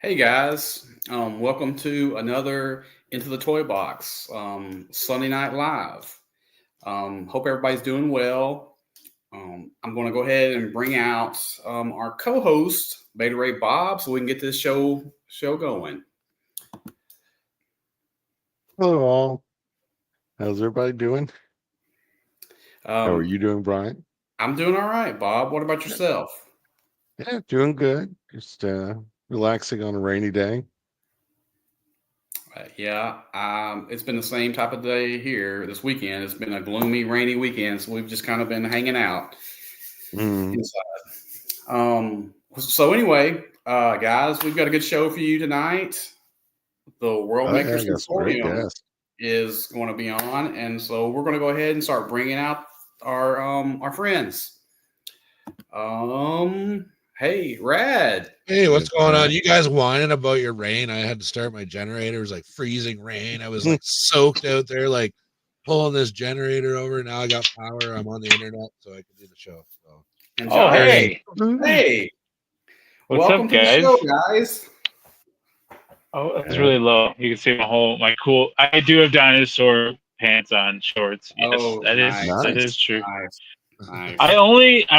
Hey guys, welcome to another Into the Toy Box Sunday Night Live. Hope everybody's doing well. I'm going to go ahead and bring out our co-host Beta Ray Bob, so we can get this show going. Hello, all. How's everybody doing? How are Um, you doing, Brian? I'm doing all right, Bob. What about yourself? Yeah, doing good. Just relaxing on a rainy day. It's been the same type of day here this weekend. It's been a gloomy, rainy weekend, so we've just kind of been hanging out inside. So anyway, guys, we've got a good show for you tonight. The World Oh, yeah, Makers I got some great Consortium guests. is going to be on, and so we're going to go ahead and start bringing out our friends. Hey, Rad. Hey, what's Good, going on? Brad. You guys whining about your rain? I had to start my generator. It was like freezing rain. I was like soaked out there, like pulling this generator over. Now I got power. I'm on the internet, so I can do the show. So, And Oh, Josh. hey. What's Welcome up, to the guys? show, guys. Oh, it's Yeah. really low. You can see my cool. I do have dinosaur pants on, shorts. Yes, Oh, that nice. is true. Nice. I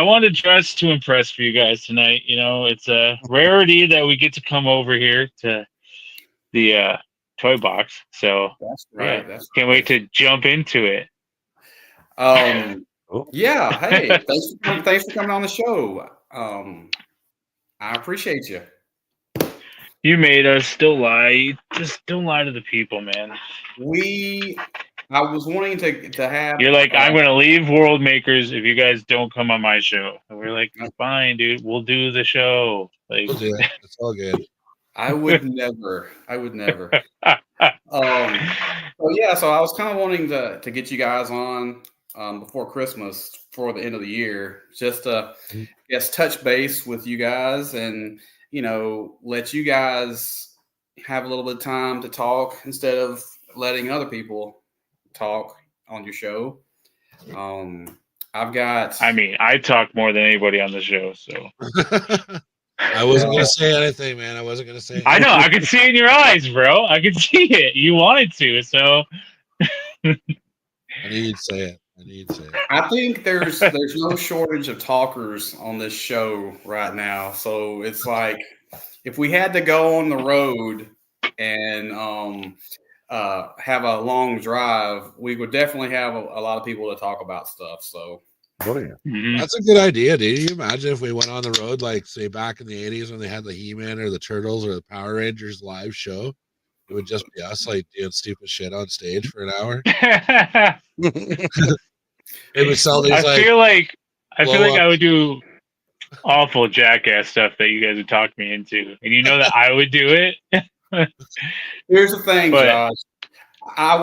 want to dress to impress for you guys tonight. You know, it's a rarity that we get to come over here to the toy box. So That's right. yeah, can't wait to jump into it. Oh, Yeah. Hey, thanks for coming on the show. I appreciate you. You made us still lie. Just don't lie to the people, man. I was wanting to have. You're like, I'm going to leave World Makers if you guys don't come on my show. And we're like, fine, dude. We'll do the show. Like, we'll do it. It's all good. I would never. So I was kind of wanting to get you guys on before Christmas for the end of the year, just to touch base with you guys and let you guys have a little bit of time to talk instead of letting other people talk on your show. I talk more than anybody on the show, so I wasn't going to say anything, man. I wasn't going to say anything. I know. I could see it in your eyes, bro. I could see it. You wanted to, so I knew you'd say it. I think there's no shortage of talkers on this show right now. So it's like if we had to go on the road and have a long drive, we would definitely have a lot of people to talk about stuff. So oh yeah. Mhm. That's a good idea, dude. You imagine if we went on the road, like say back in the 80s when they had the He-Man or the Turtles or the Power Rangers live show. It would just be us like doing stupid shit on stage for an hour. It would sell these I feel like I would do awful jackass stuff that you guys would talk me into, and you know that I would do it. Here's the thing, Josh. I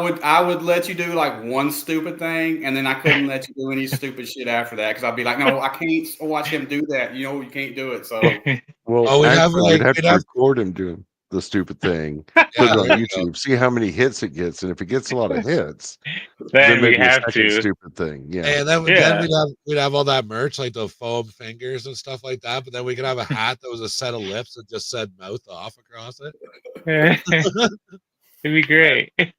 would let you do like one stupid thing, and then I couldn't let you do any stupid shit after that because I'd be like, no, I can't watch him do that. You know, you can't do it. So, well, we'd actually, have we'd have to record him doing the stupid thing, put it on YouTube, see how many hits it gets, and if it gets a lot of hits, then we maybe have a second to. stupid thing. Yeah. And then we'd have all that merch, like the foam fingers and stuff like that. But then we could have a hat that was a set of lips that just said "mouth off" across it. It'd be great. that's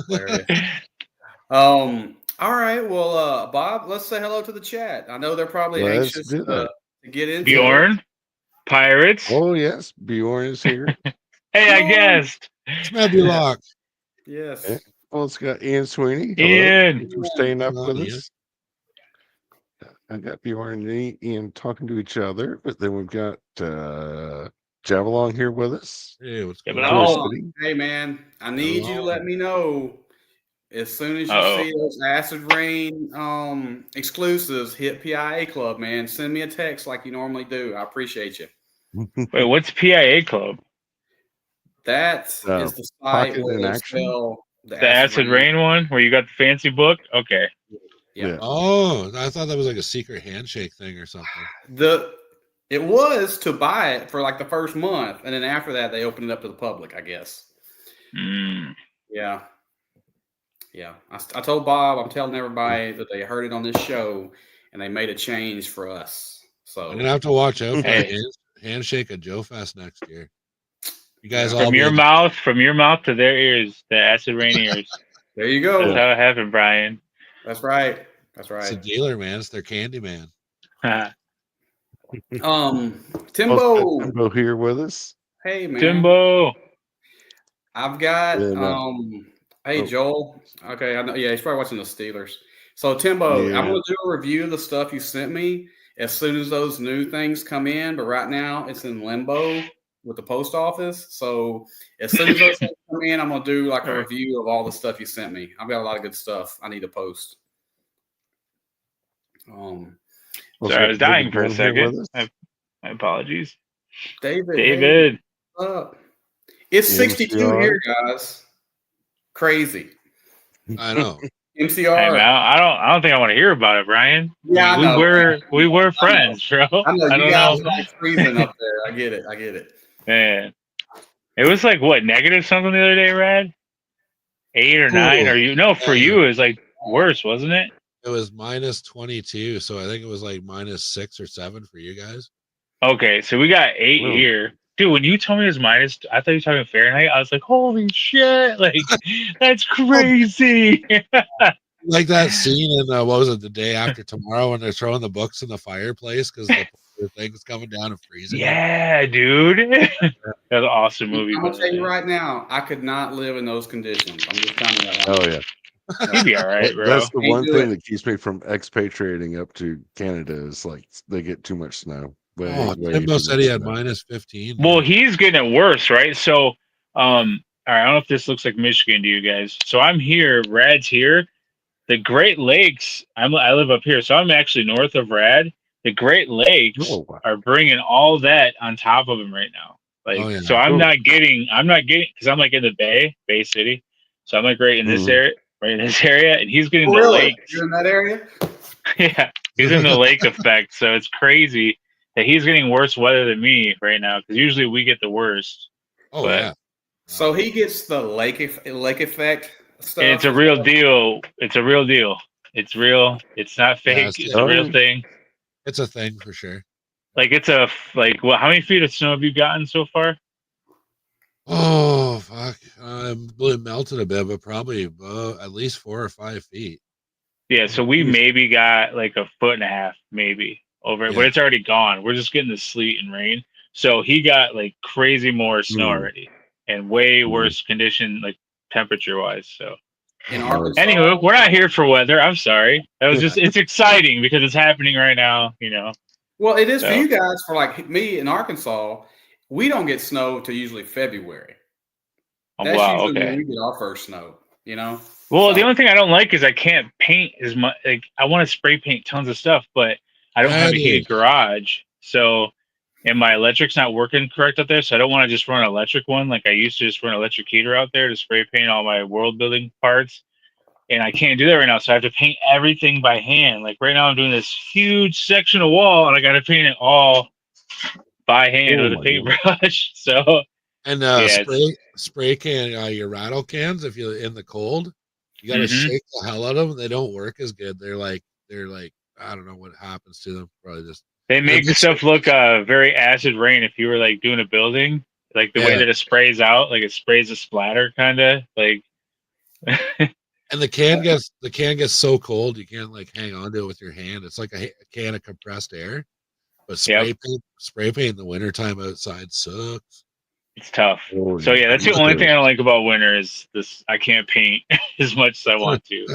hilarious. All right. Well, Bob, let's say hello to the chat. I know they're probably anxious to get into Bjorn, Pirates. Oh yes, Bjorn is here. Hey, I guessed. It's Matthew Locke. Yes. Okay. Well, it's got Ian Sweeney. Hello. Ian. Thanks for staying up with Ian. us. I got Bjorn and Ian talking to each other, but then we've got Javelon here with us. Hey, what's going Javelon. on? Hey, man, I need you to let me know as soon as you see those Acid Rain exclusives hit PIA Club, man. Send me a text like you normally do. I appreciate you. Wait, what's PIA Club? That is the site Pocket where in they Action? sell The Acid Rain one, where you got the fancy book? Okay. Yeah. Oh, I thought that was like a secret handshake thing or something. It was to buy it for like the first month, and then after that, they opened it up to the public, I guess. Yeah. I told Bob, I'm telling everybody that they heard it on this show, and they made a change for us. So I'm gonna have to watch out for a handshake at Joe Fest next year. You guys Yeah. all From your be- mouth to their ears, the acid rain ears. There you That's go. how it happened, Brian. That's right. That's It's a right. dealer, man. It's their candy man. Also Timbo. got Timbo here with us. Hey man. Timbo. I've got And, hey oh. Joel. Okay, I know, yeah, he's probably watching the Steelers. So Timbo, I'm Yeah. gonna do a review of the stuff you sent me as soon as those new things come in, but right now it's in limbo with the post office. So as soon as those things come in, I'm gonna do like a review of all the stuff you sent me. I've got a lot of good stuff I need to post. Also Sorry, I was got dying David for a Dunn here with second. us. My apologies. David. David. Hey, what's up? It's The 62 MCR. here, guys. Crazy. I know. MCR. Hey man, I don't think I want to hear about it, Brian. Yeah, I know. We were friends, bro. I know you don't guys know. are like freezing up there. I get it. Man. It was like what, negative something the other day, Rad? 8 or 9, or you no, for you it was like worse, wasn't it? It was minus 22, so I think it was like minus 6 or 7 for you guys. Okay, so we got 8 Whoa. here. Dude, when you told me it was minus, I thought you were talking Fahrenheit. I was like, holy shit, like that's crazy. Like that scene in what was it, The Day After Tomorrow, when they're throwing the books in the fireplace because the thing's coming down and freezing. Yeah, dude. That's an awesome movie. I'm By gonna the tell you way. right now, I could not live in those conditions. I'm just telling you that. Right Oh now. yeah. You'd be all right, bro. That's the Can't one do thing it. that keeps me from expatriating up to Canada is like they get too much snow. Way Timbo too said much he had snow. minus 15. Well, he's getting it worse, right? So, all right, I don't know if this looks like Michigan to you guys. So I'm here, Rad's here. The Great Lakes, I live up here, so I'm actually north of Rad. The Great Lakes Oh, wow. are bringing all that on top of him right now. Like, Oh, yeah. so I'm not getting, because I'm like in the Bay City. So I'm like right in this area, and he's getting the Really? lakes. You're in that area? Yeah, he's in the lake effect. So it's crazy that he's getting worse weather than me right now, because usually we get the worst. Oh, but- yeah. So he gets the lake effect stuff. And it's a real deal. It's a real deal. It's real. It's not fake. Yeah, it's a real thing. It's a thing for sure. Like it's a what? How many feet of snow have you gotten so far? Oh, fuck. It melted a bit, but probably at least 4 or 5 feet. Yeah, so we maybe got like a foot and a half, maybe over it, but it's already gone. We're just getting the sleet and rain. So he got like crazy more snow already, and way worse condition, like temperature wise. So in Arkansas. anyway, we're not here for weather. I'm sorry. That was just it's exciting because it's happening right now. You know. Well, it is for So- you guys. For like me in Arkansas, we don't get snow till usually February. Oh, That's wow. usually Okay. when we get our first snow. You know. Well, So- the only thing I don't like is I can't paint as much. Like I want to spray paint tons of stuff, but I don't have a heated garage. So, and my electric's not working correct out there. So I don't want to just run an electric one. Like I used to just run an electric heater out there to spray paint all my world building parts. And I can't do that right now. So I have to paint everything by hand. Like right now I'm doing this huge section of wall and I got to paint it all by hand with a paintbrush. So, and spray can your rattle cans if you're in the cold. You got to shake the hell out of them. They don't work as good. They're like I don't know what happens to them. Probably just they make stuff look very acid rain. If you were like doing a building, like the way that it sprays out, like it sprays a splatter, kind of like. And the can gets so cold you can't like hang on to it with your hand. It's like a can of compressed air. But spray paint in the wintertime outside sucks. It's tough. So yeah, that's the only thing I don't like about winter is this. I can't paint as much as I want to.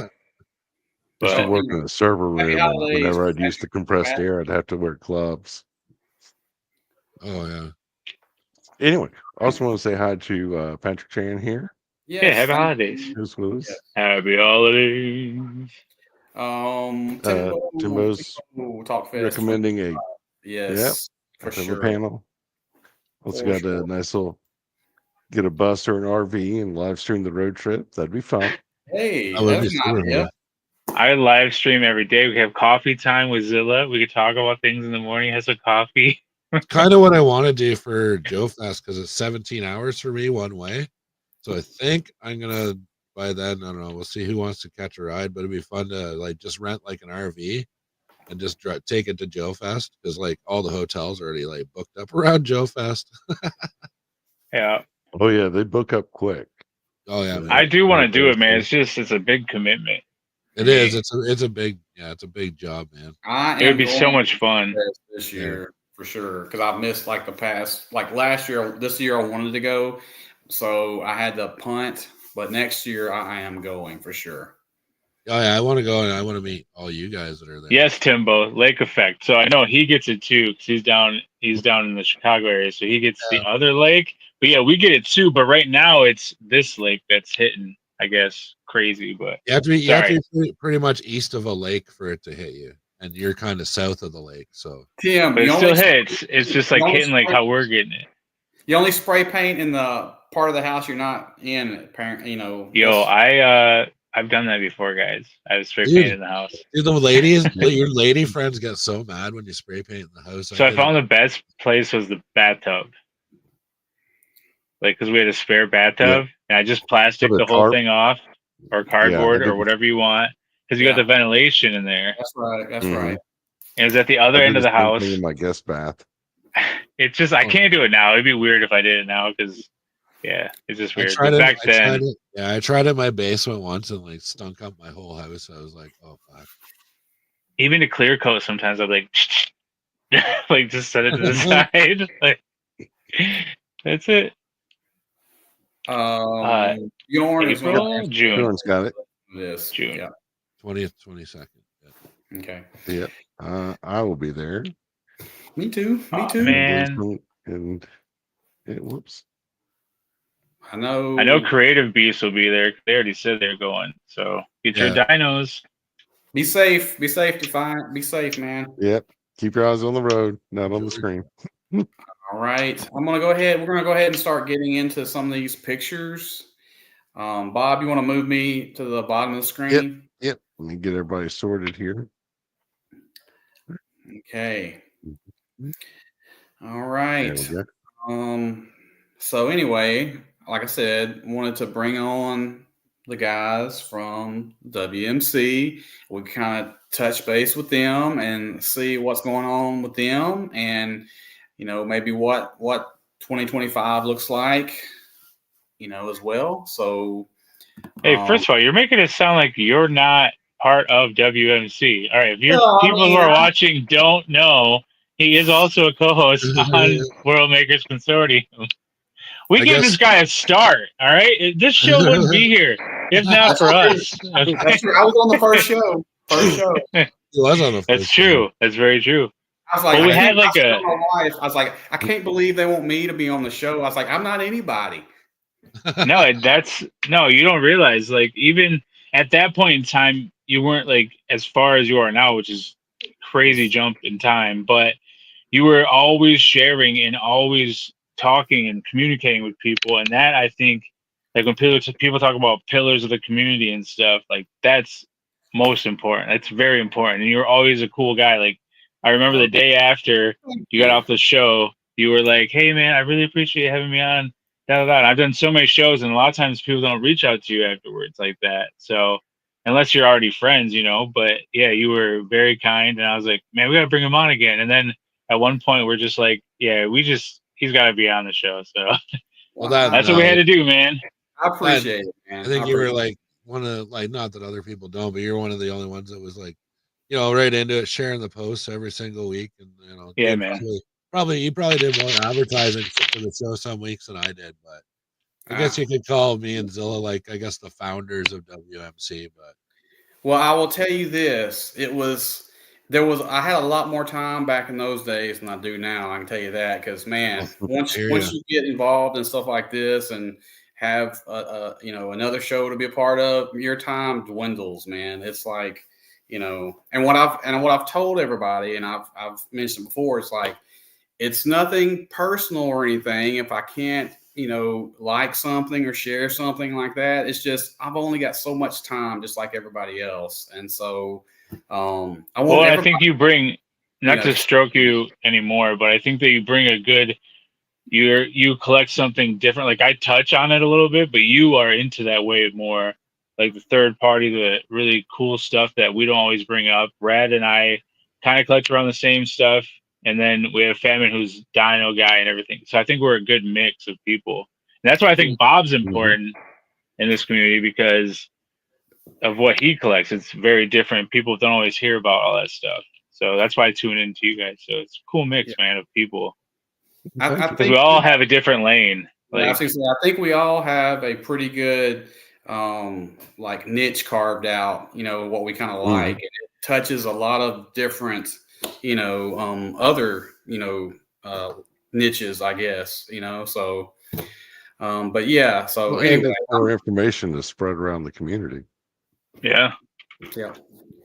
I used to work in a server room, and holidays, whenever I'd use the compressed air, I'd have to wear gloves. Oh yeah. Anyway, I also want to say hi to Patrick Chan here. Yes, Yeah, happy holidays. Who's with us? Happy holidays. Timbo's Talk Fest. recommending a for sure. panel. Also got a nice little get a bus or an RV and live stream the road trip. That'd be fun. Hey, That would that's be an super idea. I live stream every day. We have coffee time with ZIllah. We could talk about things in the morning. Have some coffee. Kind of what I want to do for Joe Fest because it's 17 hours for me one way. So I think I'm gonna by then. I don't know. We'll see who wants to catch a ride, but it'd be fun to like just rent like an RV and just take it to Joe Fest because like all the hotels are already like booked up around Joe Fest. Yeah. Oh yeah, they book up quick. Oh yeah, man. I do want to do it, man. It's a big commitment. It is. It's a big job, man. It would be so much fun this year for sure, because I've missed like the past, like last year. This year I wanted to go, so I had to punt. But next year I am going for sure. Oh yeah, I want to go and I want to meet all you guys that are there. Yes, Timbo, Lake Effect. So I know he gets it too because he's down in the Chicago area, so he gets the other lake. But yeah, we get it too. But right now it's this lake that's hitting, I guess, crazy. But you have to be pretty much east of a lake for it to hit you, and you're kind of south of the lake. So Tim, but it still hits. It's just like hitting like how we're getting it. You only spray paint in the part of the house you're not in. You know. Yo, I've done that before, guys. I've spray painted in the house. Dude, the ladies, your lady friends get so mad when you spray paint in the house. So I found the best place was the bathtub. Like, because we had a spare bathtub, and I just plastic the whole thing off, or cardboard, or whatever you want, because you got the ventilation in there. That's right. That's right. And it was at the other end of the house. In my guest bath. It's just I can't do it now. It'd be weird if I did it now because. Yeah, it's just weird. Back then, I tried it in my basement once and like stunk up my whole house. I was like, oh fuck. Even to clear coat, sometimes I'm like, like just set it to the side. Like, that's it. Bjorn is June. Bjorn's got it. This June. Yeah. 20th, 22nd. Yeah. Okay. Yeah. I will be there. Me too. Me too. Man. And whoops. I know Creative Beast will be there. They already said they're going. So get your dinos. Be safe. Be safe, Defiant. Be safe, man. Yep. Keep your eyes on the road, not on the screen. All right. We're gonna go ahead and start getting into some of these pictures. Bob, you want to move me to the bottom of the screen? Yep. Let me get everybody sorted here. Okay. All right. So anyway, like I said, wanted to bring on the guys from WMC. We kind of touch base with them and see what's going on with them, and maybe what 2025 looks like, as well. So, hey, first of all, you're making it sound like you're not part of WMC. All right, if people who are watching don't know, he is also a co-host on World Makers Consortium. We give this guy a start, all right? This show wouldn't be here if not for us. That's true. I was on the first show. He was on the first That's true. That's very true. I was like, we had like my wife. I was like, I can't believe they want me to be on the show. I was like, I'm not anybody. No, you don't realize, like, even at that point in time, you weren't like as far as you are now, which is crazy jump in time, but you were always sharing and always talking and communicating with people. And that, I think, like when people talk about pillars of the community and stuff, like that's most important. That's very important. And you're always a cool guy. Like I remember the day after you got off the show, you were like, hey man, I really appreciate having me on. And I've done so many shows, and a lot of times people don't reach out to you afterwards like that. So unless you're already friends, but yeah, you were very kind. And I was like, man, we got to bring him on again. And then at one point we're just like, yeah, he's got to be on the show. So well, that's what we had to do, man. I appreciate it, man. I think you were like one of not that other people don't, but you're one of the only ones that was like, right into it, sharing the posts every single week. And, yeah, man. You probably did more advertising for the show some weeks than I did, but I guess you could call me and ZIllah, like, I guess the founders of WMC, but. Well, I will tell you this. I had a lot more time back in those days than I do now. I can tell you that because, man, once you get involved in stuff like this and have another show to be a part of, your time dwindles, man. It's like, and what I've told everybody, and I've mentioned before, it's like it's nothing personal or anything. If I can't, like something or share something like that, it's just I've only got so much time, just like everybody else, and so. I think you bring, not to stroke you anymore, but I think that you bring a good, you collect something different. Like I touch on it a little bit, but you are into that way more, like the third party, the really cool stuff that we don't always bring up. Rad and I kind of collect around the same stuff. And then we have Famine, who's Dino guy and everything. So I think we're a good mix of people. that's why I think Bob's important in this community because of what he collects. It's very different. People don't always hear about all that stuff. So that's why I tune into you guys. So it's a cool mix, man, of people. I Because think we all have a different lane. I Like, think we all have a pretty good like niche carved out, what we kind of like. And it touches a lot of different, other, niches, I guess, so but yeah, so Well, anyway, and it's more information to spread around the community. yeah.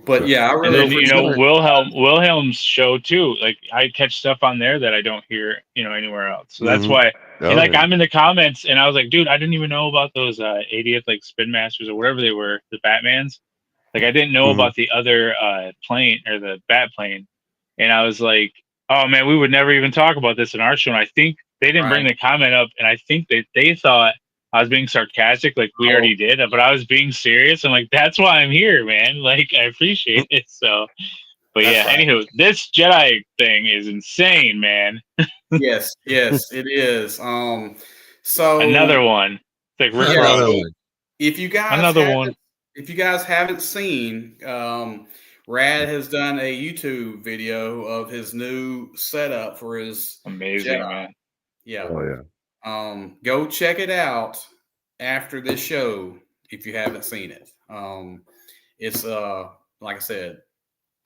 But yeah, I And really then, Wilhelm's show too. Like I catch stuff on there that I don't hear, anywhere else. So that's why. And like I'm in the comments, and I was like, dude, I didn't even know about those 80th like Spin Masters or whatever they were, the Batmans. Like I didn't know about the other plane or the Bat plane, and I was like, oh man, we would never even talk about this in our show. And I think they didn't bring the comment up, and I think that they thought I was being sarcastic, like we already did, but I was being serious. I'm like, that's why I'm here, man. Like, I appreciate it. So, but That's yeah, right. anywho, this Jedi thing is insane, man. Yes, it is. So Another one. It's like Rick Yeah, Ross. so if you guys Another haven't, one. if you guys haven't seen, Rad has done a YouTube video of his new setup for his Amazing, Jedi. man. Yeah. Oh yeah. Go check it out after this show if you haven't seen it. It's like I said,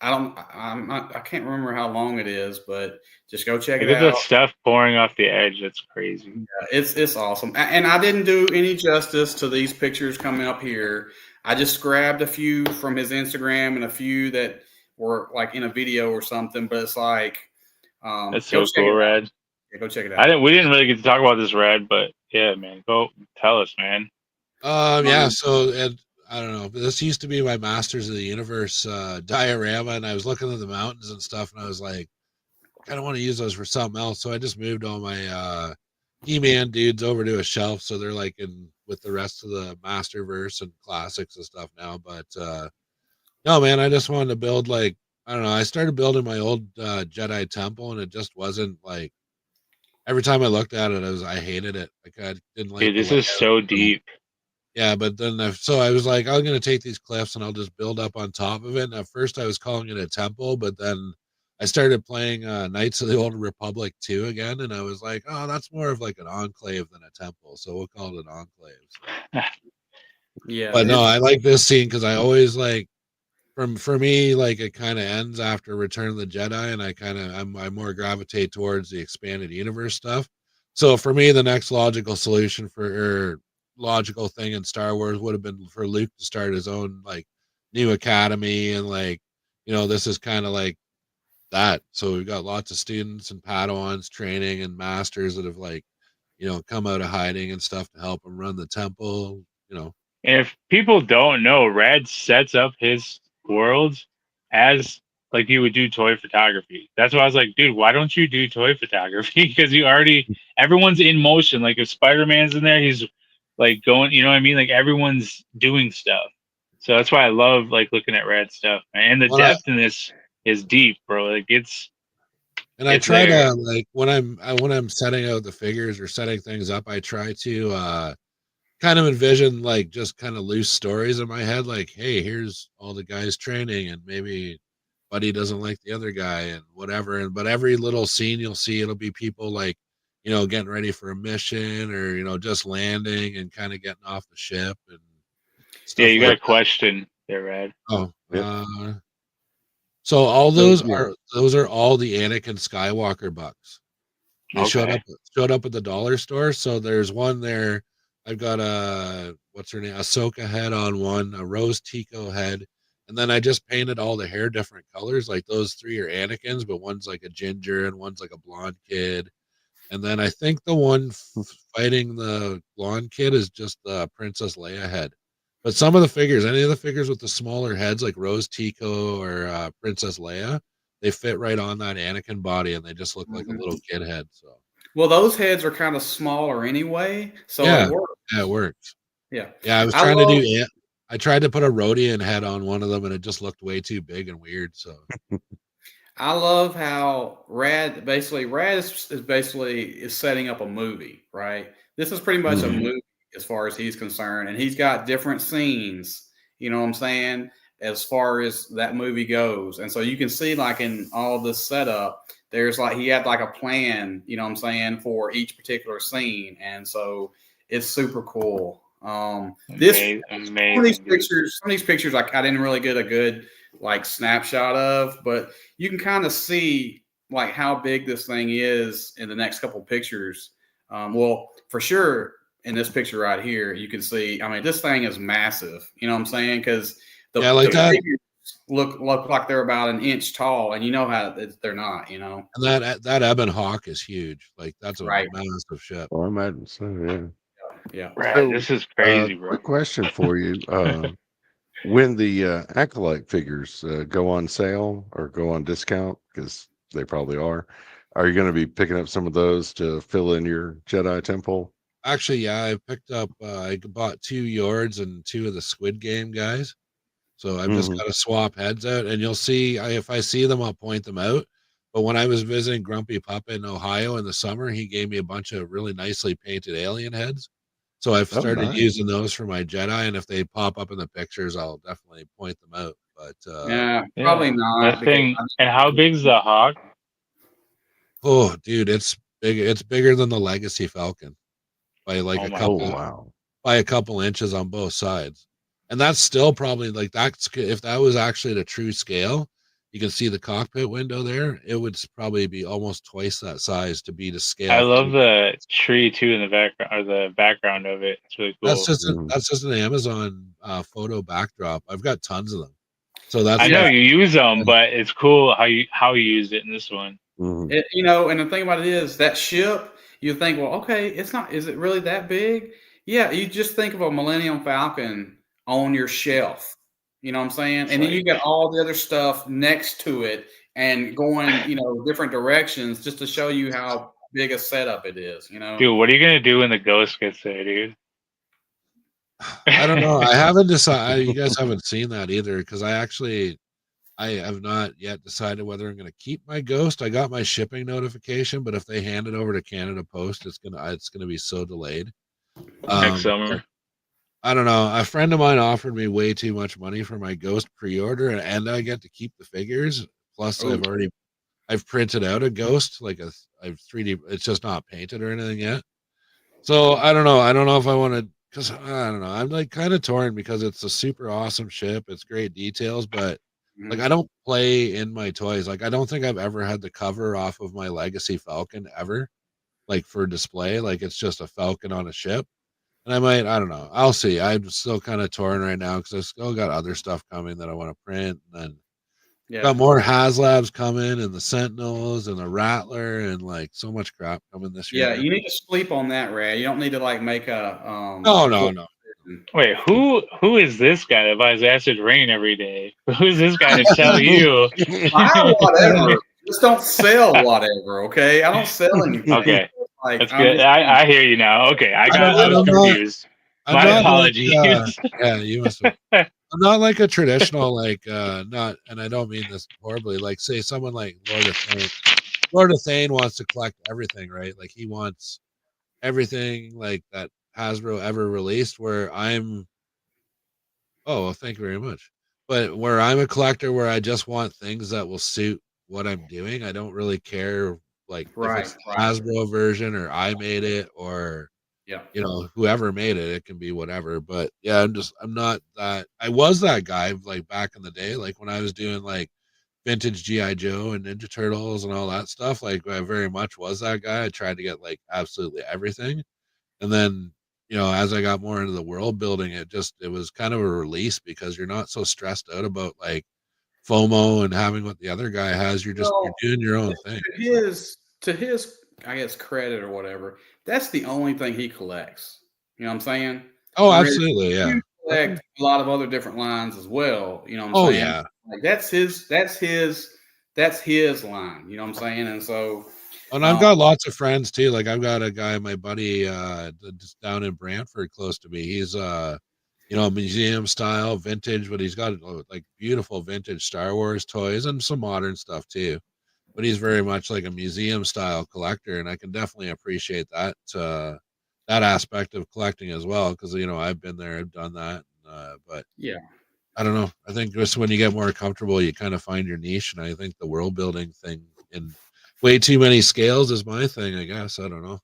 I can't remember how long it is, but just go check it Look at out. the stuff pouring off the edge. That's crazy. Yeah, it's awesome. And I didn't do any justice to these pictures coming up here. I just grabbed a few from his Instagram and a few that were like in a video or something. But it's like, that's so cool, Rad. Yeah, go check it out. We didn't really get to talk about this, Rad, but yeah, man, go tell us, man. Yeah. So I don't know. This used to be my Masters of the Universe diorama, and I was looking at the mountains and stuff, and I was like, I kind of want to use those for something else. So I just moved all my He-Man dudes over to a shelf, so they're like in with the rest of the Masterverse and classics and stuff now. But no, man, I just wanted to build like I don't know. I started building my old Jedi temple, and it just wasn't like. Every time I looked at it, I hated it. Like I didn't like. Dude, this is so deep. Yeah, but then so I was like, I'm gonna take these cliffs and I'll just build up on top of it. And at first, I was calling it a temple, but then I started playing Knights of the Old Republic 2 again, and I was like, oh, that's more of like an enclave than a temple, so we'll call it an enclave. So. Yeah, but no, I like this scene because I always like. For me, like it kind of ends after Return of the Jedi, and I more gravitate towards the expanded universe stuff. So for me, the next logical solution logical thing in Star Wars would have been for Luke to start his own like new academy, and like this is kind of like that. So we've got lots of students and Padawans training and masters that have like come out of hiding and stuff to help him run the temple. And if people don't know, Rad sets up his worlds as like you would do toy photography. That's why I was like, dude, why don't you do toy photography? Because everyone's in motion. Like if Spider-Man's in there, he's like going, you know what I mean? Like everyone's doing stuff. So that's why I love like looking at Rad stuff. And the depth in this is deep, bro. Like and I try to like when I'm setting out the figures or setting things up, I try to kind of envision like just kind of loose stories in my head, like, hey, here's all the guys training, and maybe Buddy doesn't like the other guy and whatever. But every little scene you'll see, it'll be people like, getting ready for a mission or just landing and kind of getting off the ship and stuff. Yeah, you got a question there, Rad. Oh, so all those are all the Anakin Skywalker bucks. They showed up at the dollar store. So there's one there. I've got what's her name? Ahsoka head on one, a Rose Tico head, and then I just painted all the hair different colors. Like those 3 are Anakin's, but one's like a ginger and one's like a blonde kid. And then I think the one fighting the blonde kid is just the Princess Leia head. But some of the figures, any of the figures with the smaller heads, like Rose Tico or Princess Leia, they fit right on that Anakin body, and they just look like a little kid head. So. Well, those heads are kind of smaller anyway, so yeah, it works. Yeah, it works. Yeah. Yeah, I was trying to do I tried to put a Rodian head on one of them, and it just looked way too big and weird. So I love how Rad is setting up a movie, right? This is pretty much a Mhm. movie as far as he's concerned, and he's got different scenes. You know what I'm saying? As far as that movie goes, and so you can see like in all this setup, there's like he had like a plan. You know what I'm saying for each particular scene, and so it's super cool. Amazing, dude. Some of these pictures, like I didn't really get a good like snapshot of, but you can kind of see like how big this thing is in the next couple of pictures. Well, for sure, in this picture right here, you can see. I mean, this thing is massive. You know what I'm saying? Because Yeah, like the that. figures look like they're about an inch tall, and you know how they're not. You know, And that Ebon Hawk is huge. Like that's a right? massive ship. Oh, I imagine so. Yeah. Yeah. Brad, So, this is crazy, bro. quick question for you: when the acolyte figures go on sale or go on discount, because they probably are you going to be picking up some of those to fill in your Jedi temple? Actually, yeah, I picked up. I bought 2 Yords and 2 of the Squid Game guys. So I've just Mhm. got to swap heads out, and you'll see. If I see them, I'll point them out. But when I was visiting Grumpy Puppet in Ohio in the summer, he gave me a bunch of really nicely painted alien heads. So I've Oh, started nice. using those for my Jedi, and if they pop up in the pictures, I'll definitely point them out. But Yeah, Yeah, probably not that because thing. And how big's the Hawk? oh, dude, it's big. It's bigger than the Legacy Falcon by like Oh a my Oh, couple god. wow. by a couple inches on both sides. And that's still probably like that's if that was actually the true scale, you can see the cockpit window there. It would probably be almost twice that size to be to I scale. love the tree too in the background, or the background of it. It's really cool. Mhm. That's just an Amazon photo backdrop. I've got tons of them. So I that's know yeah, like you use them, but it's cool how you used it in this one. Mhm. you know, and the thing about it is that ship. You think, well, okay, it's not. Is it really that big? Yeah, you just think of a Millennium Falcon on your shelf. You know what I'm saying? It's And then you like, got all the other stuff next to it and going, you know, different directions just to show you how big a setup it is. You know? dude, what are you gonna do when the ghost gets there, dude? I don't know. I haven't decided. You guys haven't seen that either because I have not yet decided whether I'm going to keep my Ghost. I got my shipping notification, but if they hand it over to Canada Post, it's gonna be so delayed. Next But summer. I don't know. A friend of mine offered me way too much money for my Ghost pre-order, and I get to keep the figures. Plus, Oh, I've printed out a Ghost I've 3D. It's just not painted or anything yet. So I don't know. I don't know if I want to because I don't know. I'm like kind of torn because it's a super awesome ship. It's great details, but like mhm. I don't play in my toys. Like I don't think I've ever had the cover off of my Legacy Falcon ever, like for display. Like it's just a Falcon on a ship. And I don't know. I'll see. I'm still kind of torn right now because I've still got other stuff coming that I want to print. And then Yeah. got more HasLabs coming and the Sentinels and the Rattler and like so much crap coming this Yeah, year. you need to sleep on that, Ray. You don't need to like make a No, a no, quick no. decision. Wait, who is this guy that buys acid rain every day? Who's this guy to tell you? Buy whatever. Just don't sell whatever, okay? I don't sell anything. Okay, Like that's I'm good. just saying. I hear you now. Okay, I was I'm not. confused. I'm My not like. apologies. Yeah, you must have. I'm not like a traditional not, and I don't mean this horribly. Like say someone like Lord of Thane. Lord of Thane wants to collect everything, right? Like he wants everything like that Hasbro ever released. Where I'm, oh, well, thank you very much. But where I'm a collector, where I just want things that will suit what I'm doing. I don't really care like if Right, it's the right. Hasbro version or I made it or Yeah. whoever made it. It can be whatever. But yeah, I'm not that. I was that guy like back in the day, like when I was doing like vintage GI Joe and Ninja Turtles and all that stuff. Like I very much was that guy. I tried to get like absolutely everything. And then, as I got more into the world building, it was kind of a release because you're not so stressed out about like FOMO and having what the other guy has. You're Well, doing your own thing. to his I guess credit or whatever, that's the only thing he collects. You know what I'm saying? Oh, Whereas absolutely. Yeah. you collect a lot of other different lines as well. You know what I'm Oh, saying? yeah. Like that's his line. You know what I'm saying? And so And I've um, got lots of friends too. Like I've got a guy, my buddy, just down in Brantford, close to me. museum style, vintage, but he's got like beautiful vintage Star Wars toys and some modern stuff too. But he's very much like a museum style collector, and I can definitely appreciate that that aspect of collecting as well, because I've been there, I've done that, but Yeah. I don't know. I think just when you get more comfortable, you kind of find your niche, and I think the world building thing in way too many scales is my thing. I guess I don't know.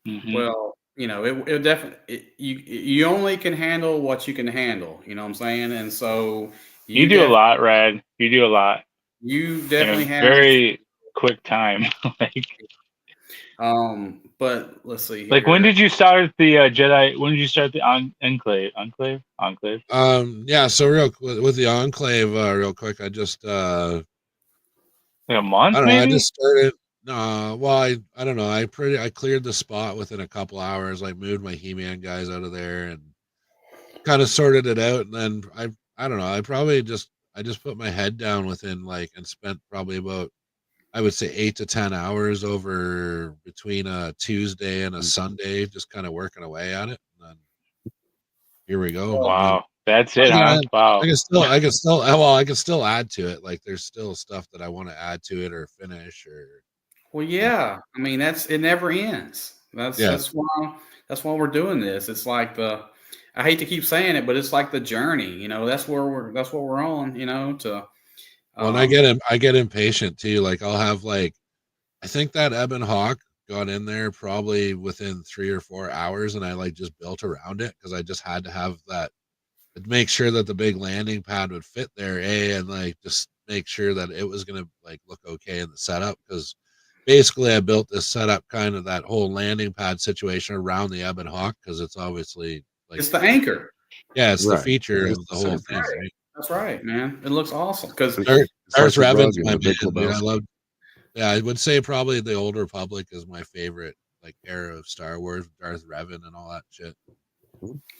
Mhm. Well, it definitely you only can handle what you can handle. You know what I'm saying? And so You do a lot, Rad. You do a lot You in definitely a have. very quick time. But let's see here. Like, when did you start the Jedi? When did you start the Enclave? Enclave? Yeah. So real with the Enclave, real quick, I just Like a month, I don't know. I maybe? just started. Well, I don't know. I cleared the spot within a couple hours. Like moved my He-Man guys out of there and kind of sorted it out. And then I don't know. I just put my head down within and spent probably about, I would say, 8 to 10 hours over between a Tuesday and a Sunday, just kind of working away at it. And then here we go. Wow, that's I it, mean, huh? Wow. I can still add to it. Like there's still stuff that I want to add to it or finish or. Well, yeah. I mean, it never ends. That's why we're doing this. It's like I hate to keep saying it, but it's like the journey. That's what we're on. Well, and I get impatient too. Like I'll have I think that Ebon Hawk got in there probably within 3 or 4 hours, and I just built around it because I just had to have that to make sure that the big landing pad would fit there, and just make sure that it was gonna look okay in the setup, because basically I built this setup, kind of that whole landing pad situation around the Ebon Hawk, because it's obviously it's the anchor. Yeah, it's the Right. feature It's of the the whole center thing. piece. Right? That's right, man. It looks awesome because Darth like the Revan's rug my and the big man, dude. I label. love. Yeah, I would say probably the Old Republic is my favorite era of Star Wars, Darth Revan and all that shit.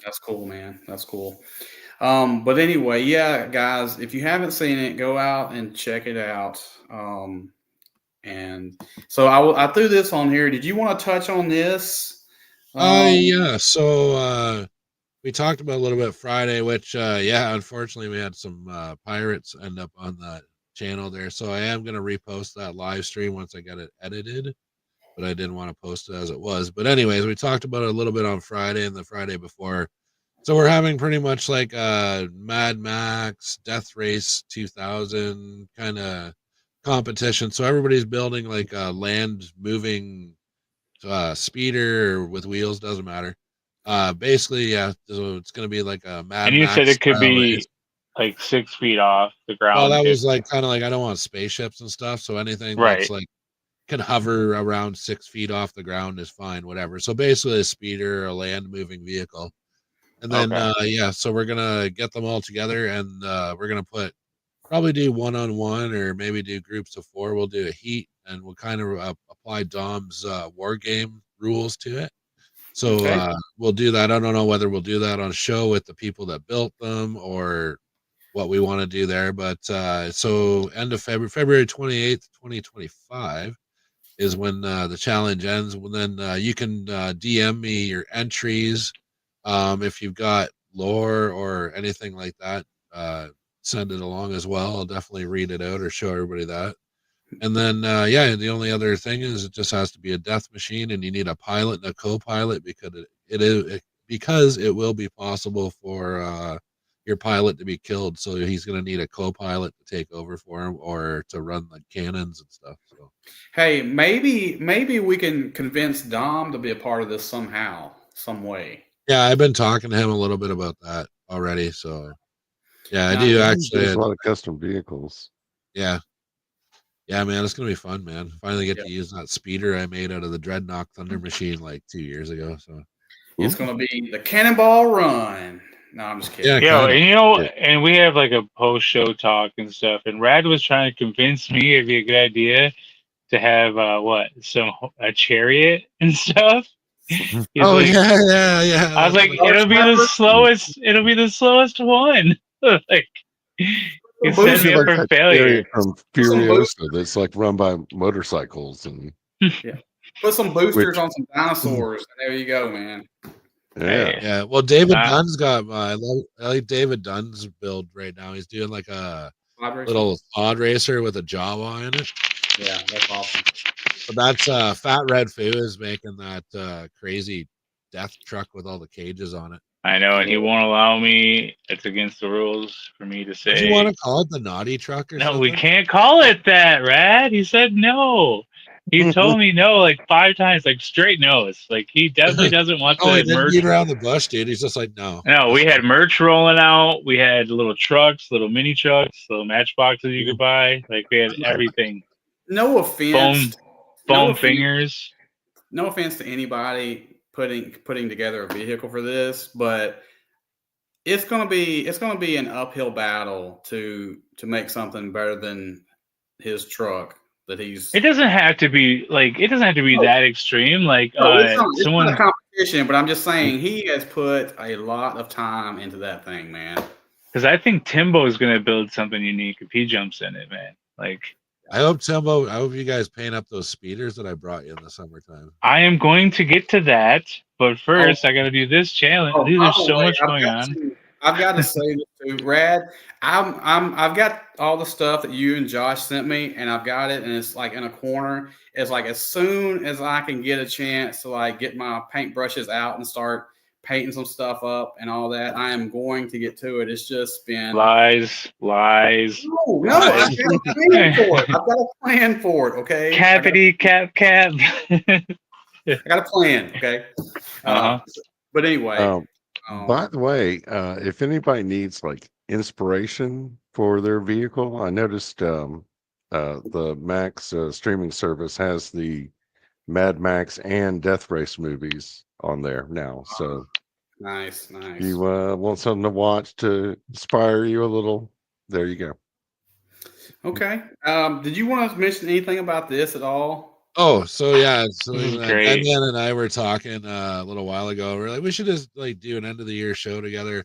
that's cool, man. That's cool. But anyway, yeah, guys, if you haven't seen it, go out and check it out. And so I threw this on here. Did you want to touch on this? Yeah. So we talked about a little bit Friday, which unfortunately we had some pirates end up on the channel there. So I am gonna repost that live stream once I get it edited, but I didn't want to post it as it was. But anyways, we talked about it a little bit on Friday and the Friday before. So we're having pretty much like a Mad Max Death Race 2000 kind of competition. So everybody's building like a land moving speeder with wheels, doesn't matter. Basically, yeah. So it's gonna be like a Mad And you Max said it could style be race. like 6 feet off the Well, ground. that was kind of I don't want spaceships and stuff. So anything that's Right. can hover around 6 feet off the ground is fine, whatever. So basically, a speeder, a land moving vehicle. And then Okay. so we're gonna get them all together, and we're gonna probably do 1-on-1 or maybe do groups of 4. We'll do a heat, and we'll kind of apply Dom's war game rules to it. So Okay. we'll do that. I don't know whether we'll do that on a show with the people that built them or what we want to do there. But so end of February 28th, 2025 is when the challenge ends. Well, then you can DM me your entries. If you've got lore or anything like that, send it along as well. I'll definitely read it out or show everybody that. And then, the only other thing is it just has to be a death machine, and you need a pilot and a co-pilot because it will be possible for your pilot to be killed. So he's going to need a co-pilot to take over for him or to run the cannons and stuff. So, hey, maybe we can convince Dom to be a part of this somehow, some way. yeah, I've been talking to him a little bit about that already. So, yeah, I Now, do There's actually. a lot of custom vehicles. Yeah. Yeah, man, it's gonna be fun, man. Finally get Yeah. to use that speeder I made out of the Dreadnought Thunder Machine 2 years ago. So It's going to be the Cannonball Run. No, I'm just kidding. yeah, And Yeah. and we have like a post-show talk and stuff. And Rad was trying to convince me it'd be a good idea to have a chariot and stuff. He's like, yeah. I was like, it'll be the slowest one. Like, you Boost set me up like for that failure. area from Furiosa that's run by motorcycles and Put some boosters which on some dinosaurs, and there you go, man. Hey, Yeah. Well, David Nah. Dunn's got. I like David Dunn's build right now. He's doing like a Pod racer? little pod racer with a Jawa in it. Yeah, that's awesome. But that's Fat Red Foo is making that crazy death truck with all the cages on it. I know, and he won't allow me. It's against the rules for me to say. Did you want to call it the naughty truck or No, something? we can't call it that, Rad. He said no. He told me no like 5 times, like straight no's. Like he definitely doesn't want Oh, he the didn't merch. beat around the bush, dude. He's just like, no. No, we had merch rolling out. We had little trucks, little mini trucks, little matchboxes you could buy. Like we had everything. No offense. Foam fingers. No offense to anybody putting together a vehicle for this, but it's gonna be an uphill battle to make something better than his truck that he's. It doesn't have to be that extreme. Like it's someone not a competition, but I'm just saying he has put a lot of time into that thing, man. Because I think Timbo is gonna build something unique if he jumps in it, man. Like I hope you guys paint up those speeders that I brought you in the summertime. I am going to get to that, but first I got to do this challenge. There's so much going on. I've got to say this too, Brad. I've got all the stuff that you and Josh sent me, and I've got it, and it's like in a corner. It's like as soon as I can get a chance to like get my paint brushes out and start painting some stuff up and all that, I am going to get to it. It's just been lies. No, I've got a plan for it. I've got a plan for it. Okay. Cappity cap. I got a plan. Okay. But anyway. By the way, if anybody needs like inspiration for their vehicle, I noticed the Max streaming service has the Mad Max and Death Race movies on there now. So nice. You want something to watch to inspire you a little? There you go. Okay. Did you want to mention anything about this at all? Oh, so yeah, so Great. Deadman and I were talking a little while ago. We're like, we should just like do an end of the year show together.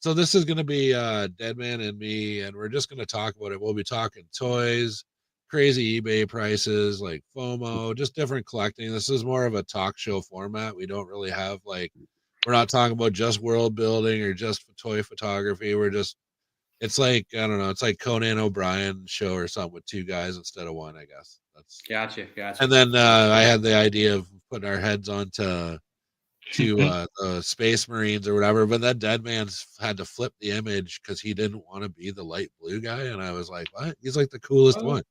So this is gonna be Deadman and me, and we're just gonna talk about it. We'll be talking toys, crazy eBay prices, like FOMO, just different collecting. This is more of a talk show format. We don't really have like, we're not talking about just world building or just toy photography. It's like, I don't know, it's like Conan O'Brien show or something with 2 guys instead of 1, I guess. That's Gotcha. And then I had the idea of putting our heads onto the Space Marines or whatever, but then Deadman's had to flip the image because he didn't want to be the light blue guy, and I was like, what? He's like the coolest one.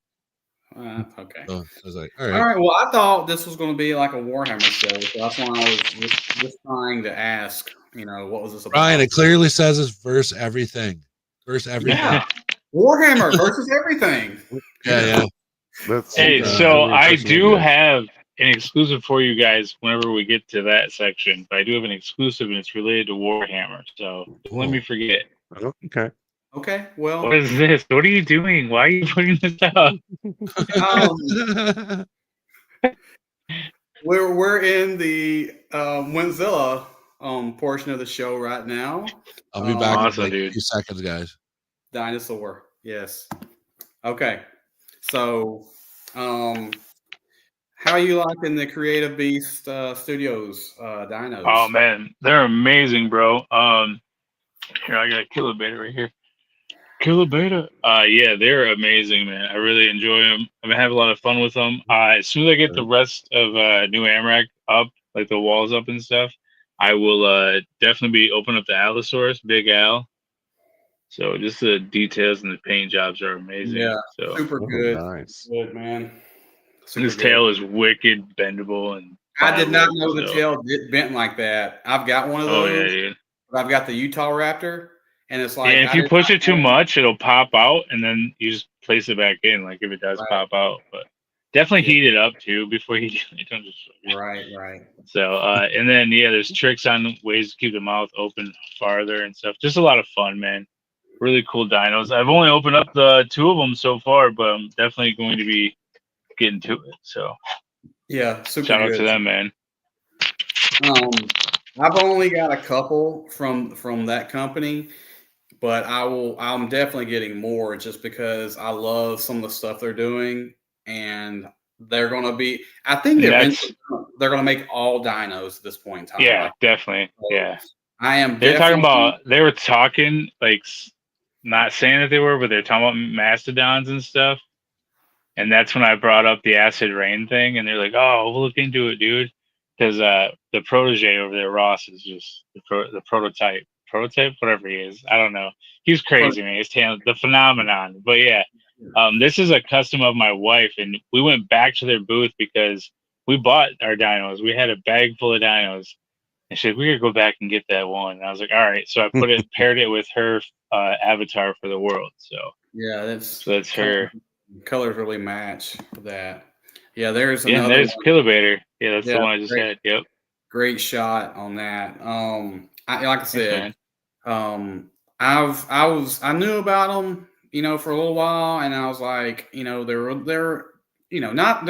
Okay. So I was like, all right. Well, I thought this was going to be like a Warhammer show, so that's why I was just trying to ask, what was this about? Brian, it clearly says it's verse everything. Yeah. Warhammer versus everything. Yeah. Hey, so I do have an exclusive for you guys whenever we get to that section. But I do have an exclusive, and it's related to Warhammer. So don't let me forget. Okay. Okay. Well, what is this? What are you doing? Why are you putting this out? We're in the ZIllah portion of the show right now. I'll be back in like 2 seconds, guys. Dinosaur. Yes. Okay. So, how are you liking the Creative Beast Studios dinos? Oh man, they're amazing, bro. Here I got a Killer Beta right here. Killer Beta. Yeah, they're amazing, man. I really enjoy them. I've been having a lot of fun with them. As soon as I get the rest of New Amrak up, like the walls up and stuff, I will definitely be opening up the Allosaurus, Big Al. So just the details and the paint jobs are amazing. Yeah, so super good. Nice. Good, man. Super his tail is wicked bendable, and I did not know the tail bent like that. I've got one of those. Oh yeah, dude. I've got the Utah Raptor, and it's like if you push it too much, it'll pop out, and then you just place it back in. Like if it does pop out, but definitely heat it up too before you don't just. Right. So and then there's tricks on ways to keep the mouth open farther and stuff. Just a lot of fun, man. Really cool dinos. I've only opened up the 2 of them so far, but I'm definitely going to be getting to it. So yeah, super shout good. out to them, man. I've only got a couple from that company, but I'm definitely getting more just because I love some of the stuff they're doing, and they're going to be. I think they're going to make all dinos at this point in time. Yeah, definitely. So yeah, I am. They were talking like, not saying that they were, but they're talking about mastodons and stuff. And that's when I brought up the acid rain thing, and they're like, "Oh, we'll look into it, dude." Because the protege over there, Ross, is just the prototype, whatever he is. I don't know. He's crazy, man. He's the phenomenon. But yeah, this is a custom of my wife, and we went back to their booth because we bought our dinos. We had a bag full of dinos, and she said, "We gotta go back and get that one." And I was like, "All right." So I paired it with her avatar for the world. So yeah, that's her. Colors really match that. Yeah, there's another. There's Kilobator. Yeah, that's the one I just had. Yep. Great shot on that. Like I said, I knew about them, for a little while, and I was like, they're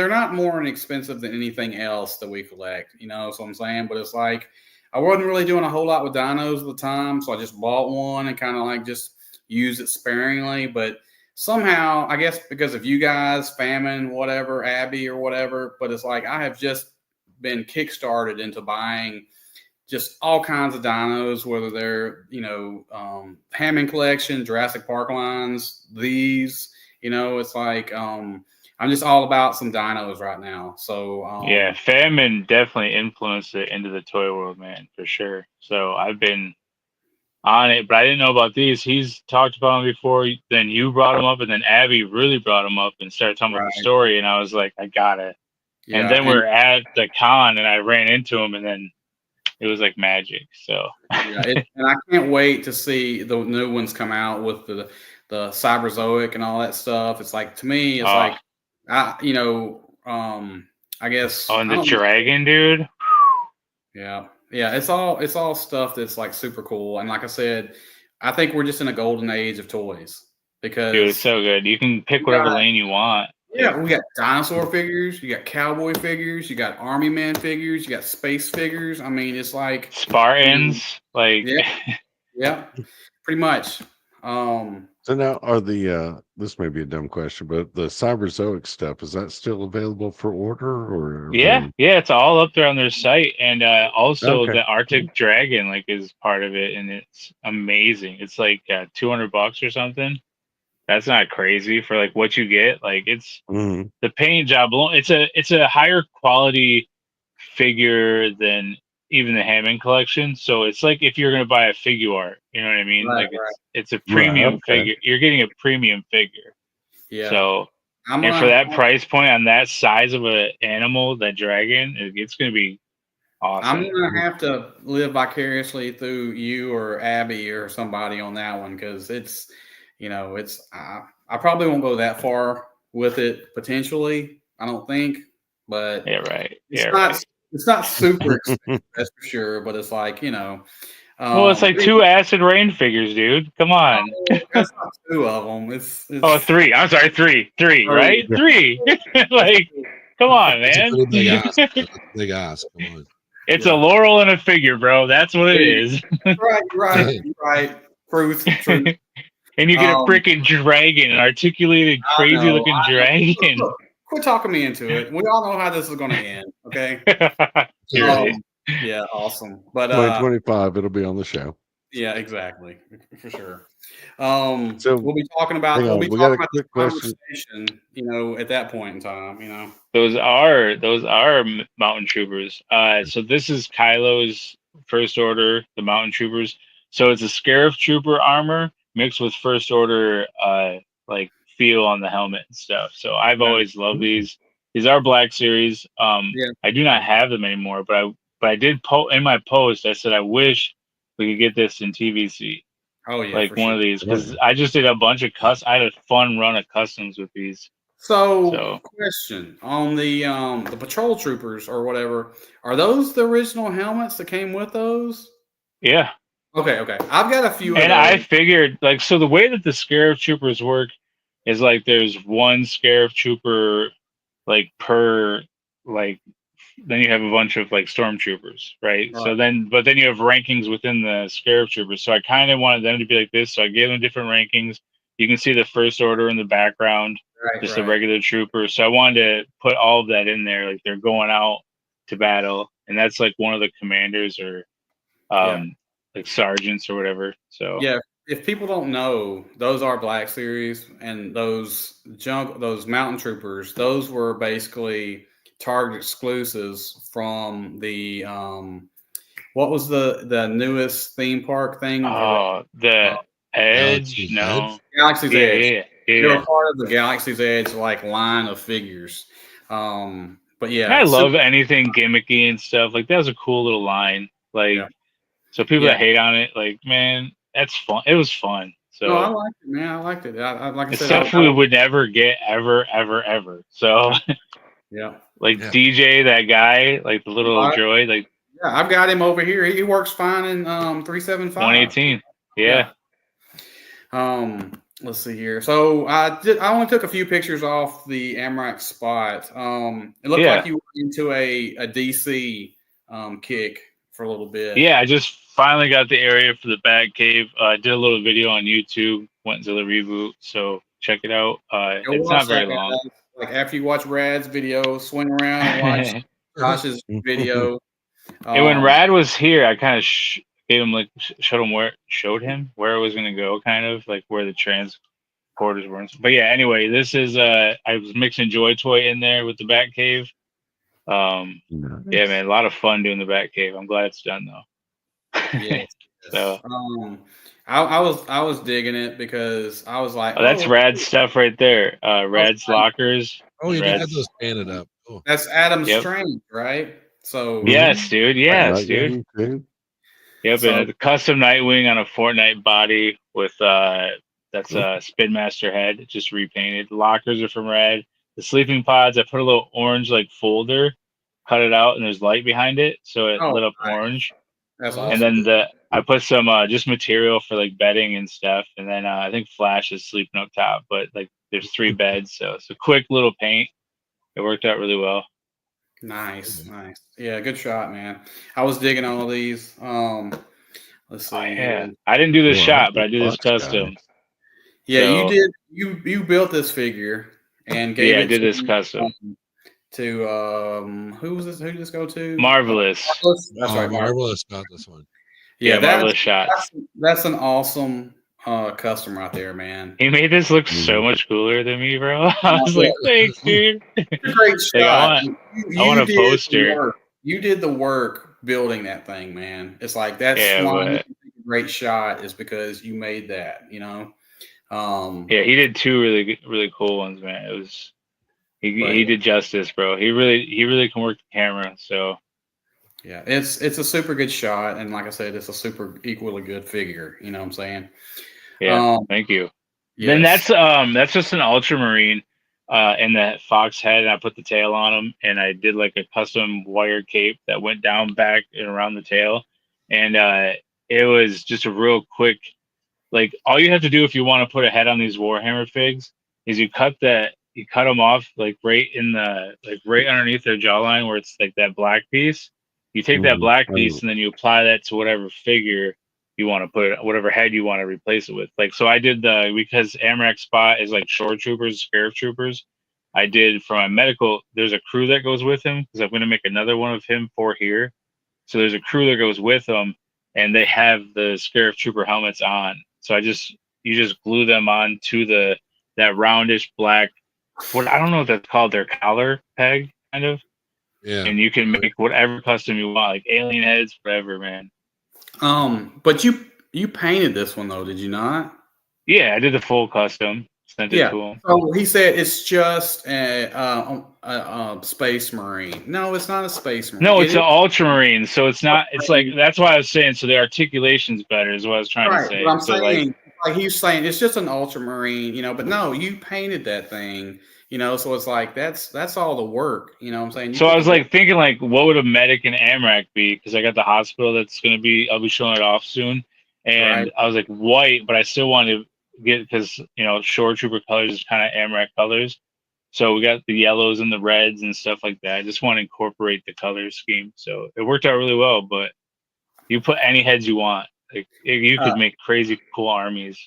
not more inexpensive than anything else that we collect. That's what I'm saying. But it's like I wasn't really doing a whole lot with dinos at the time, so I just bought one and kind of like just used it sparingly. But somehow, I guess because of you guys, Famine, whatever, Abby or whatever, but it's like I have just been kickstarted into buying just all kinds of dinos, whether they're, Hammond collection, Jurassic Park lines, these, it's like I'm just all about some dinos right now. So yeah, Famine definitely influenced it into the toy world, man, for sure. So I've been on it, but I didn't know about these. He's talked about them before. Then you brought them up, and then Abby really brought them up and started talking about the story. And I was like, I got it. Yeah, and then we're at the con, and I ran into him, and then it was like magic. So and I can't wait to see the new ones come out with the Cyberzoic and all that stuff. It's like, to me, it's like I guess. Oh, and the dragon, dude. Yeah. Yeah, it's all stuff that's like super cool. And like I said, I think we're just in a golden age of toys because, dude, it's so good. You can pick whatever lane you want. Yeah, we got dinosaur figures, you got cowboy figures, you got army man figures, you got space figures. I mean, it's like Spartans, like yeah, pretty much. So now, are this may be a dumb question, but the Cyberzoic stuff, is that still available for order? Or yeah, it's all up there on their site, and also the Arctic Dragon is part of it, and it's amazing. It's like $200 or something. That's not crazy for what you get. It's the paint job alone. It's a higher quality figure than even the Hammond collection. So it's like if you're going to buy a figure art, you know what I mean? Right, it's a premium figure. You're getting a premium figure. Yeah. So and for that price point on that size of an animal, that dragon, it's going to be awesome. I'm going to have to live vicariously through you or Abby or somebody on that one because it's, I probably won't go that far with it potentially. I don't think, but it's not super expensive, that's for sure. But it's like, well, it's like 2 acid rain figures, dude. Come on. That's not 2 of them. It's 3. I'm sorry, 3, right? 3. Come on, man. Big ass. Come on. It's a laurel and a figure, bro. That's what it is. Right. Truth. And you get a freaking dragon, an articulated, crazy-looking dragon. Look, quit talking me into it. We all know how this is going to end, okay? Yeah, awesome. But 2025, it'll be on the show. Yeah, exactly, for sure. So we'll be talking about. We got a quick question. At that point in time, those are mountain troopers. So this is Kylo's first order, the mountain troopers. So it's a Scarif trooper armor mixed with first order feel on the helmet and stuff. So I've always loved these. These are Black Series. I do not have them anymore, but I did in my post. I said I wish we could get this in TVC. Oh yeah, one of these, because I just did a bunch of I had a fun run of customs with these. So question on the patrol troopers or whatever, are those the original helmets that came with those? Yeah. Okay. I've got a few. And I figured so the way that the Scarif troopers work is there's one Scarif trooper per then you have a bunch of stormtroopers, right? So then you have rankings within the Scarif troopers. So I kind of wanted them to be like this. So I gave them different rankings. You can see the first order in the background. just a regular trooper. So I wanted to put all of that in there. Like they're going out to battle, and that's like one of the commanders or like sergeants or whatever. So yeah, if people don't know, those are Black Series, and those mountain troopers, those were basically Target exclusives from the what was the newest theme park thing? oh, the Edge, Galaxy's no, Edge? Galaxy's Edge. yeah. They were part of the Galaxy's Edge like line of figures. But yeah, I love anything gimmicky and stuff. Like that was a cool little line. Like Yeah. so people Yeah. that hate on it, like man, that's fun. It was fun. So no, I liked it, man. I liked it. I like I it's said, stuff we would never get ever. So yeah. like Yeah. DJ, that guy, like the little droid, like Yeah, I've got him over here. He works fine in 375. 118. Yeah. Let's see here. So I only took a few pictures off the Amrak spot. It looked like you went into a DC kick for a little bit. Yeah, I just finally got the area for the Bat Cave. I did a little video on YouTube, went ZIllah Reboot, so check it out. It's not very long. Like after you watch Rad's video, swing around and watch Josh's video. When Rad was here, I kind of gave him like showed him where it was gonna go, kind of like where the transporters were. But yeah, anyway, this is I was mixing Joy Toy in there with the Bat Cave. Yeah, man, a lot of fun doing the Bat Cave. I'm glad it's done though. Yes. So I was digging it because I was like, that's Rad's stuff right there. Rad's lockers. Oh, you did have those painted up. Cool. That's Adam Strange, right? So yes, dude. Yes, dude. Yep, So- and the custom Nightwing on a Fortnite body with that's a Spin Master head, just repainted. Lockers are from Rad. The sleeping pods, I put a little orange like folder, cut it out, and there's light behind it, so it lit up orange. That's awesome. And then I put some just material for like bedding and stuff, and then I think Flash is sleeping up top. But like, there's 3 beds, so it's a quick little paint. It worked out really well. Nice. Yeah, good shot, man. I was digging all these. Let's see. Yeah, I didn't do this shot, but I did this custom. Yeah, So- you did. You built this figure and gave it. I did this custom. To who was this? Who did this go to? Marvelous. That's right. Marvelous got this one. Yeah, Marvelous shot. That's an awesome custom right there, man. He made this look so much cooler than me, bro. I was like, thanks, dude. It's a great shot. I want a poster. You did the work building that thing, man. It's like that's why a great shot is because you made that, you know. Yeah, he did 2 really cool ones, man. It was he did justice, bro. He really can work the camera. So yeah, it's a super good shot, and like I said, it's a super equally good figure. You know what I'm saying? Yeah, thank you. Yes. Then that's just an ultramarine in the fox head, and I put the tail on him, and I did like a custom wire cape that went down, back, and around the tail, and it was just a real quick. Like all you have to do if you want to put a head on these Warhammer figs is you cut them off like right underneath their jawline where it's like that black piece. You take that black piece and then you apply that to whatever figure you want to put, whatever head you want to replace it with. Like, so I did because Amrak spot is like shore troopers, scarab troopers. I did for my medical, there's a crew that goes with him because I'm going to make another one of him for here. So there's a crew that goes with them and they have the scarab trooper helmets on. So you just glue them on to that roundish black, I don't know what that's called, their collar peg kind of. Yeah. And you can make whatever custom you want, like alien heads, whatever, man. But you painted this one though, did you not? Yeah, I did the full custom. Sent it to him. So he said it's just a space marine. No, it's not a space marine. No, it's an ultramarine. So it's not. It's like that's why I was saying. So the articulation's better, is what I was trying to say. But I'm so saying, like he's saying, it's just an ultramarine, you know. But no, you painted that thing, you know. So it's like that's all the work, you know what I'm saying? So I was like thinking, like, what would a medic in Amrak be? Because I got the hospital that's gonna be. I'll be showing it off soon, and I was like white, but I still wanted to get because shore trooper colors is kind of Amrak colors. So we got the yellows and the reds and stuff like that. I just want to incorporate the color scheme. So it worked out really well. But you put any heads you want. Like you could make crazy cool armies.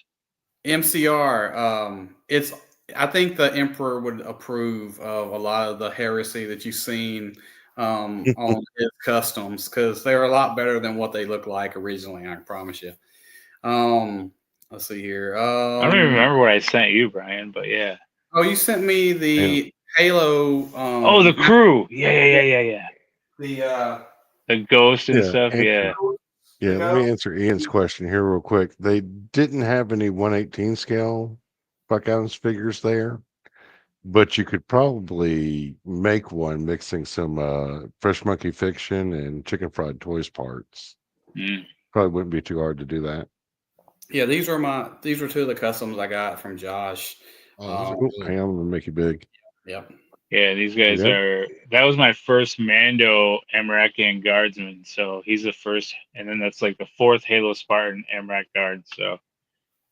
MCR, it's I think the Emperor would approve of a lot of the heresy that you've seen on his customs, because they're a lot better than what they look like originally. I promise you. Let's see here. I don't even remember what I sent you, Brian, but yeah. Oh, you sent me Yeah. the Halo. Oh, the crew. Yeah. The The ghost and Yeah, stuff. Andrew. Yeah. Yeah, let me answer Ian's question here real quick. They didn't have any 1/18 scale Buck Adams figures there, but you could probably make one mixing some Fresh Monkey Fiction and Chicken Fried Toys parts. Mm. Probably wouldn't be too hard to do that. Yeah, these were two of the customs I got from Josh. Oh, those are Oh, cool. hang on, I'm gonna make you big. Yep. Yeah, these guys Yeah. are. That was my first Mando Amrakian guardsman, so he's the first, and then that's like the fourth Halo Spartan Amrak guard. So,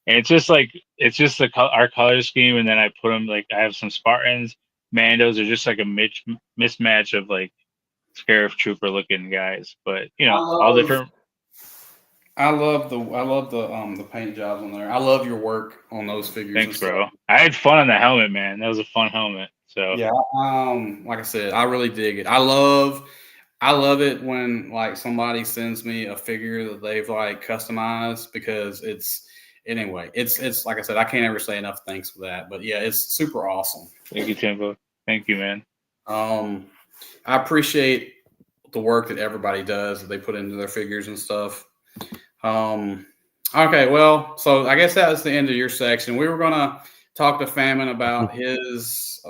and it's just our color scheme, and then I put them like I have some Spartans, Mandos are just like a mismatch of like Scarif Trooper looking guys, but you know all different. I love the paint jobs on there. I love your work on those figures. Thanks, bro. I had fun on the helmet, man. That was a fun helmet. So yeah, like I said, I really dig it. I love it when like somebody sends me a figure that they've like customized, because it's like I said, I can't ever say enough thanks for that. But yeah, it's super awesome. Thank you, Timbo. Thank you, man. I appreciate the work that everybody does that they put into their figures and stuff. Okay, well, so I guess that was the end of your section. We were gonna talk to Famine about his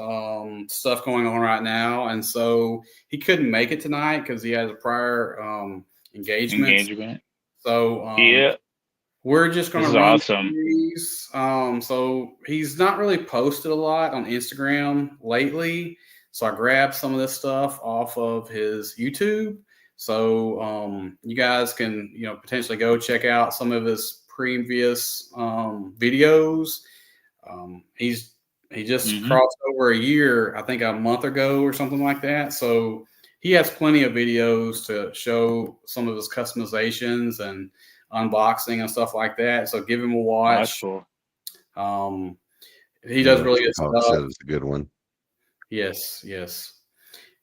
stuff going on right now, and so he couldn't make it tonight because he has a prior engagement. So yeah, we're just gonna this is run awesome. these. So he's not really posted a lot on Instagram lately. So I grabbed some of this stuff off of his YouTube. So you guys can, potentially go check out some of his previous videos. He just crossed over a year, I think a month ago or something like that. So he has plenty of videos to show some of his customizations and unboxing and stuff like that. So give him a watch. Oh, that's cool. He does really good stuff. Said it's a good one. Yes.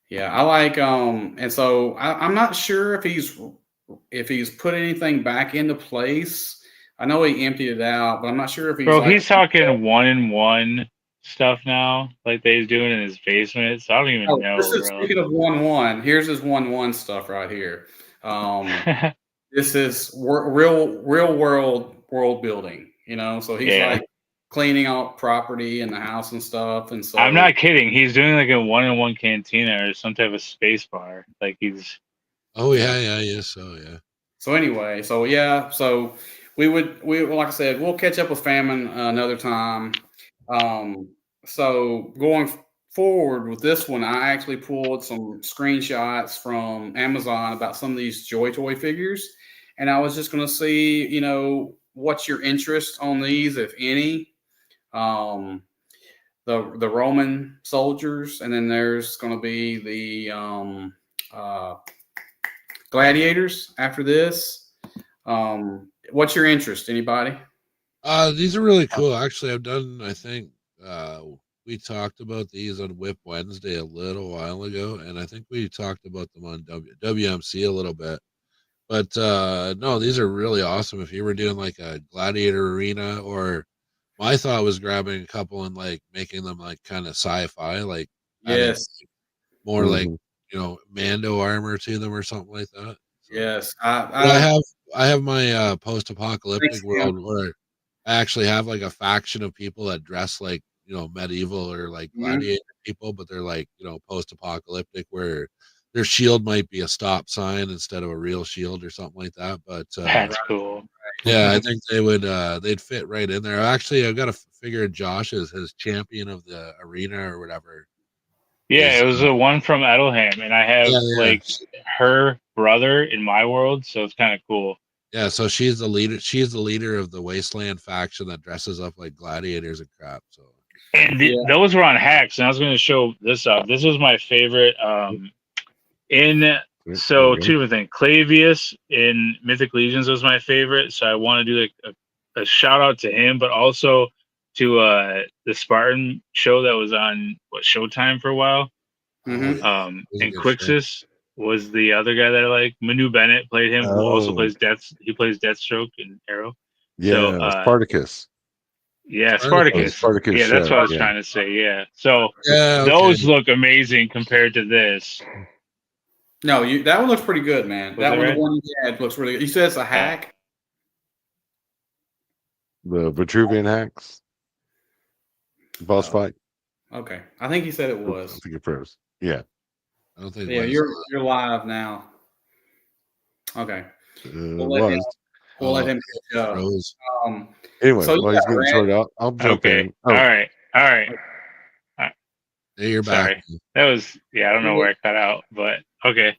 Yeah, I like and so I'm not sure if he's put anything back into place. I know he emptied it out, but I'm not sure if he's talking 1-in-1 stuff now, like they're doing in his basement. So I don't even know. Speaking of 1-1, here's his 1-1 stuff right here. This is real world building, so he's like cleaning out property in the house and stuff. And so I'm not kidding. He's doing like a 1-in-1 cantina or some type of space bar. Like he's. Oh yeah. So anyway, so we like I said, we'll catch up with Famine another time. So going forward with this one, I actually pulled some screenshots from Amazon about some of these Joy Toy figures, and I was just going to see, what's your interest on these, if any. The Roman soldiers, and then there's going to be the gladiators after this. What's your interest? Anybody? These are really cool. Actually, I think we talked about these on Whip Wednesday a little while ago, and I think we talked about them on WMC a little bit. But no, these are really awesome. If you were doing like a gladiator arena, or my thought was grabbing a couple and like making them like kind of sci-fi, like more like Mando armor to them or something like that. So, yes, I have my post-apocalyptic world where I actually have like a faction of people that dress like medieval or like gladiator people, but they're like post-apocalyptic, where their shield might be a stop sign instead of a real shield or something like that. But that's cool. Yeah, I think they'd fit right in there. Actually, I've got to figure Josh is his champion of the arena or whatever. Yeah, it was the one from Edelham, and I have like her brother in my world, so it's kind of cool. Yeah, so she's the leader. She's the leader of the Wasteland faction that dresses up like gladiators and crap. So, and those were on Hacks, and I was going to show this up. This was my favorite. So two different things. Clavius in Mythic Legions was my favorite, so I want to do like a shout out to him, but also to the Spartan show that was on Showtime for a while. Mhm. And Quixis was the other guy that I like. Manu Bennett played him, who also plays He plays Deathstroke and Arrow. Yeah, So, Spartacus. Yeah, Spartacus. Spartacus Yeah, that's show, what I was yeah. trying to say. Yeah. So Yeah, those look amazing compared to this. No, that one looks pretty good, man. Was That it one, right? the one you had, looks really good. You said it's a hack? The Vitruvian hacks. Boss fight. Okay. I think he said it I was. think it froze. Yeah. I don't think. Yeah, you're live now. Okay. We'll let him go. Anyway, so while he's getting sorted out, I'll jump in. All right. Hey, you're Sorry. back. That was I don't know where I cut out, but okay.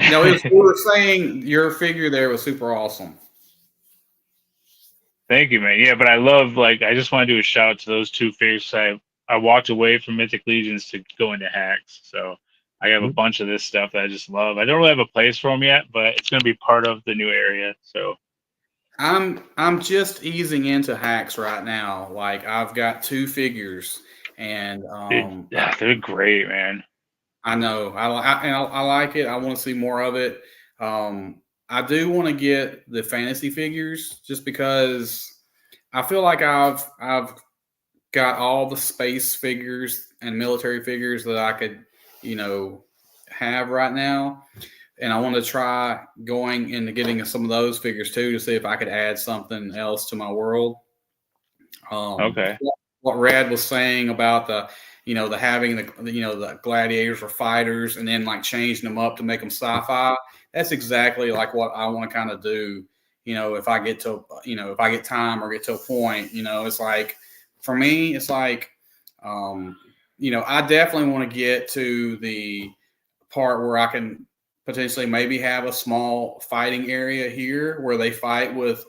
No, we were saying your figure there was super awesome. Thank you, man. Yeah, but I love I just want to do a shout out to those two figures. I walked away from Mythic Legions to go into hacks, so I have a bunch of this stuff that I just love. I don't really have a place for them yet, but it's going to be part of the new area. So I'm just easing into hacks right now. Like I've got 2 figures, and they're great, man. I know. I like it. I want to see more of it. I do want to get the fantasy figures just because I feel like I've got all the space figures and military figures that I could, have right now. And I want to try going into getting some of those figures too to see if I could add something else to my world. Okay. What Rad was saying about the having the gladiators or fighters and then changing them up to make them sci-fi. That's exactly like what I want to kind of do. If I get to, if I get time or get to a point, it's like, for me, it's like, I definitely want to get to the part where I can potentially maybe have a small fighting area here where they fight with,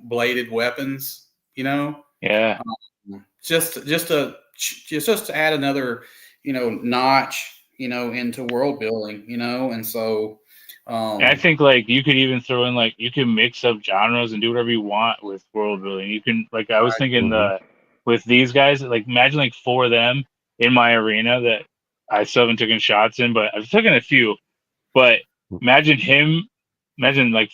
bladed weapons, Yeah. Just to add another, notch, into world building, and so. And I think you could even throw in you can mix up genres and do whatever you want with world building. You can I was thinking with these guys, imagine 4 of them in my arena that I still haven't taken shots in, but I've taken a few. But imagine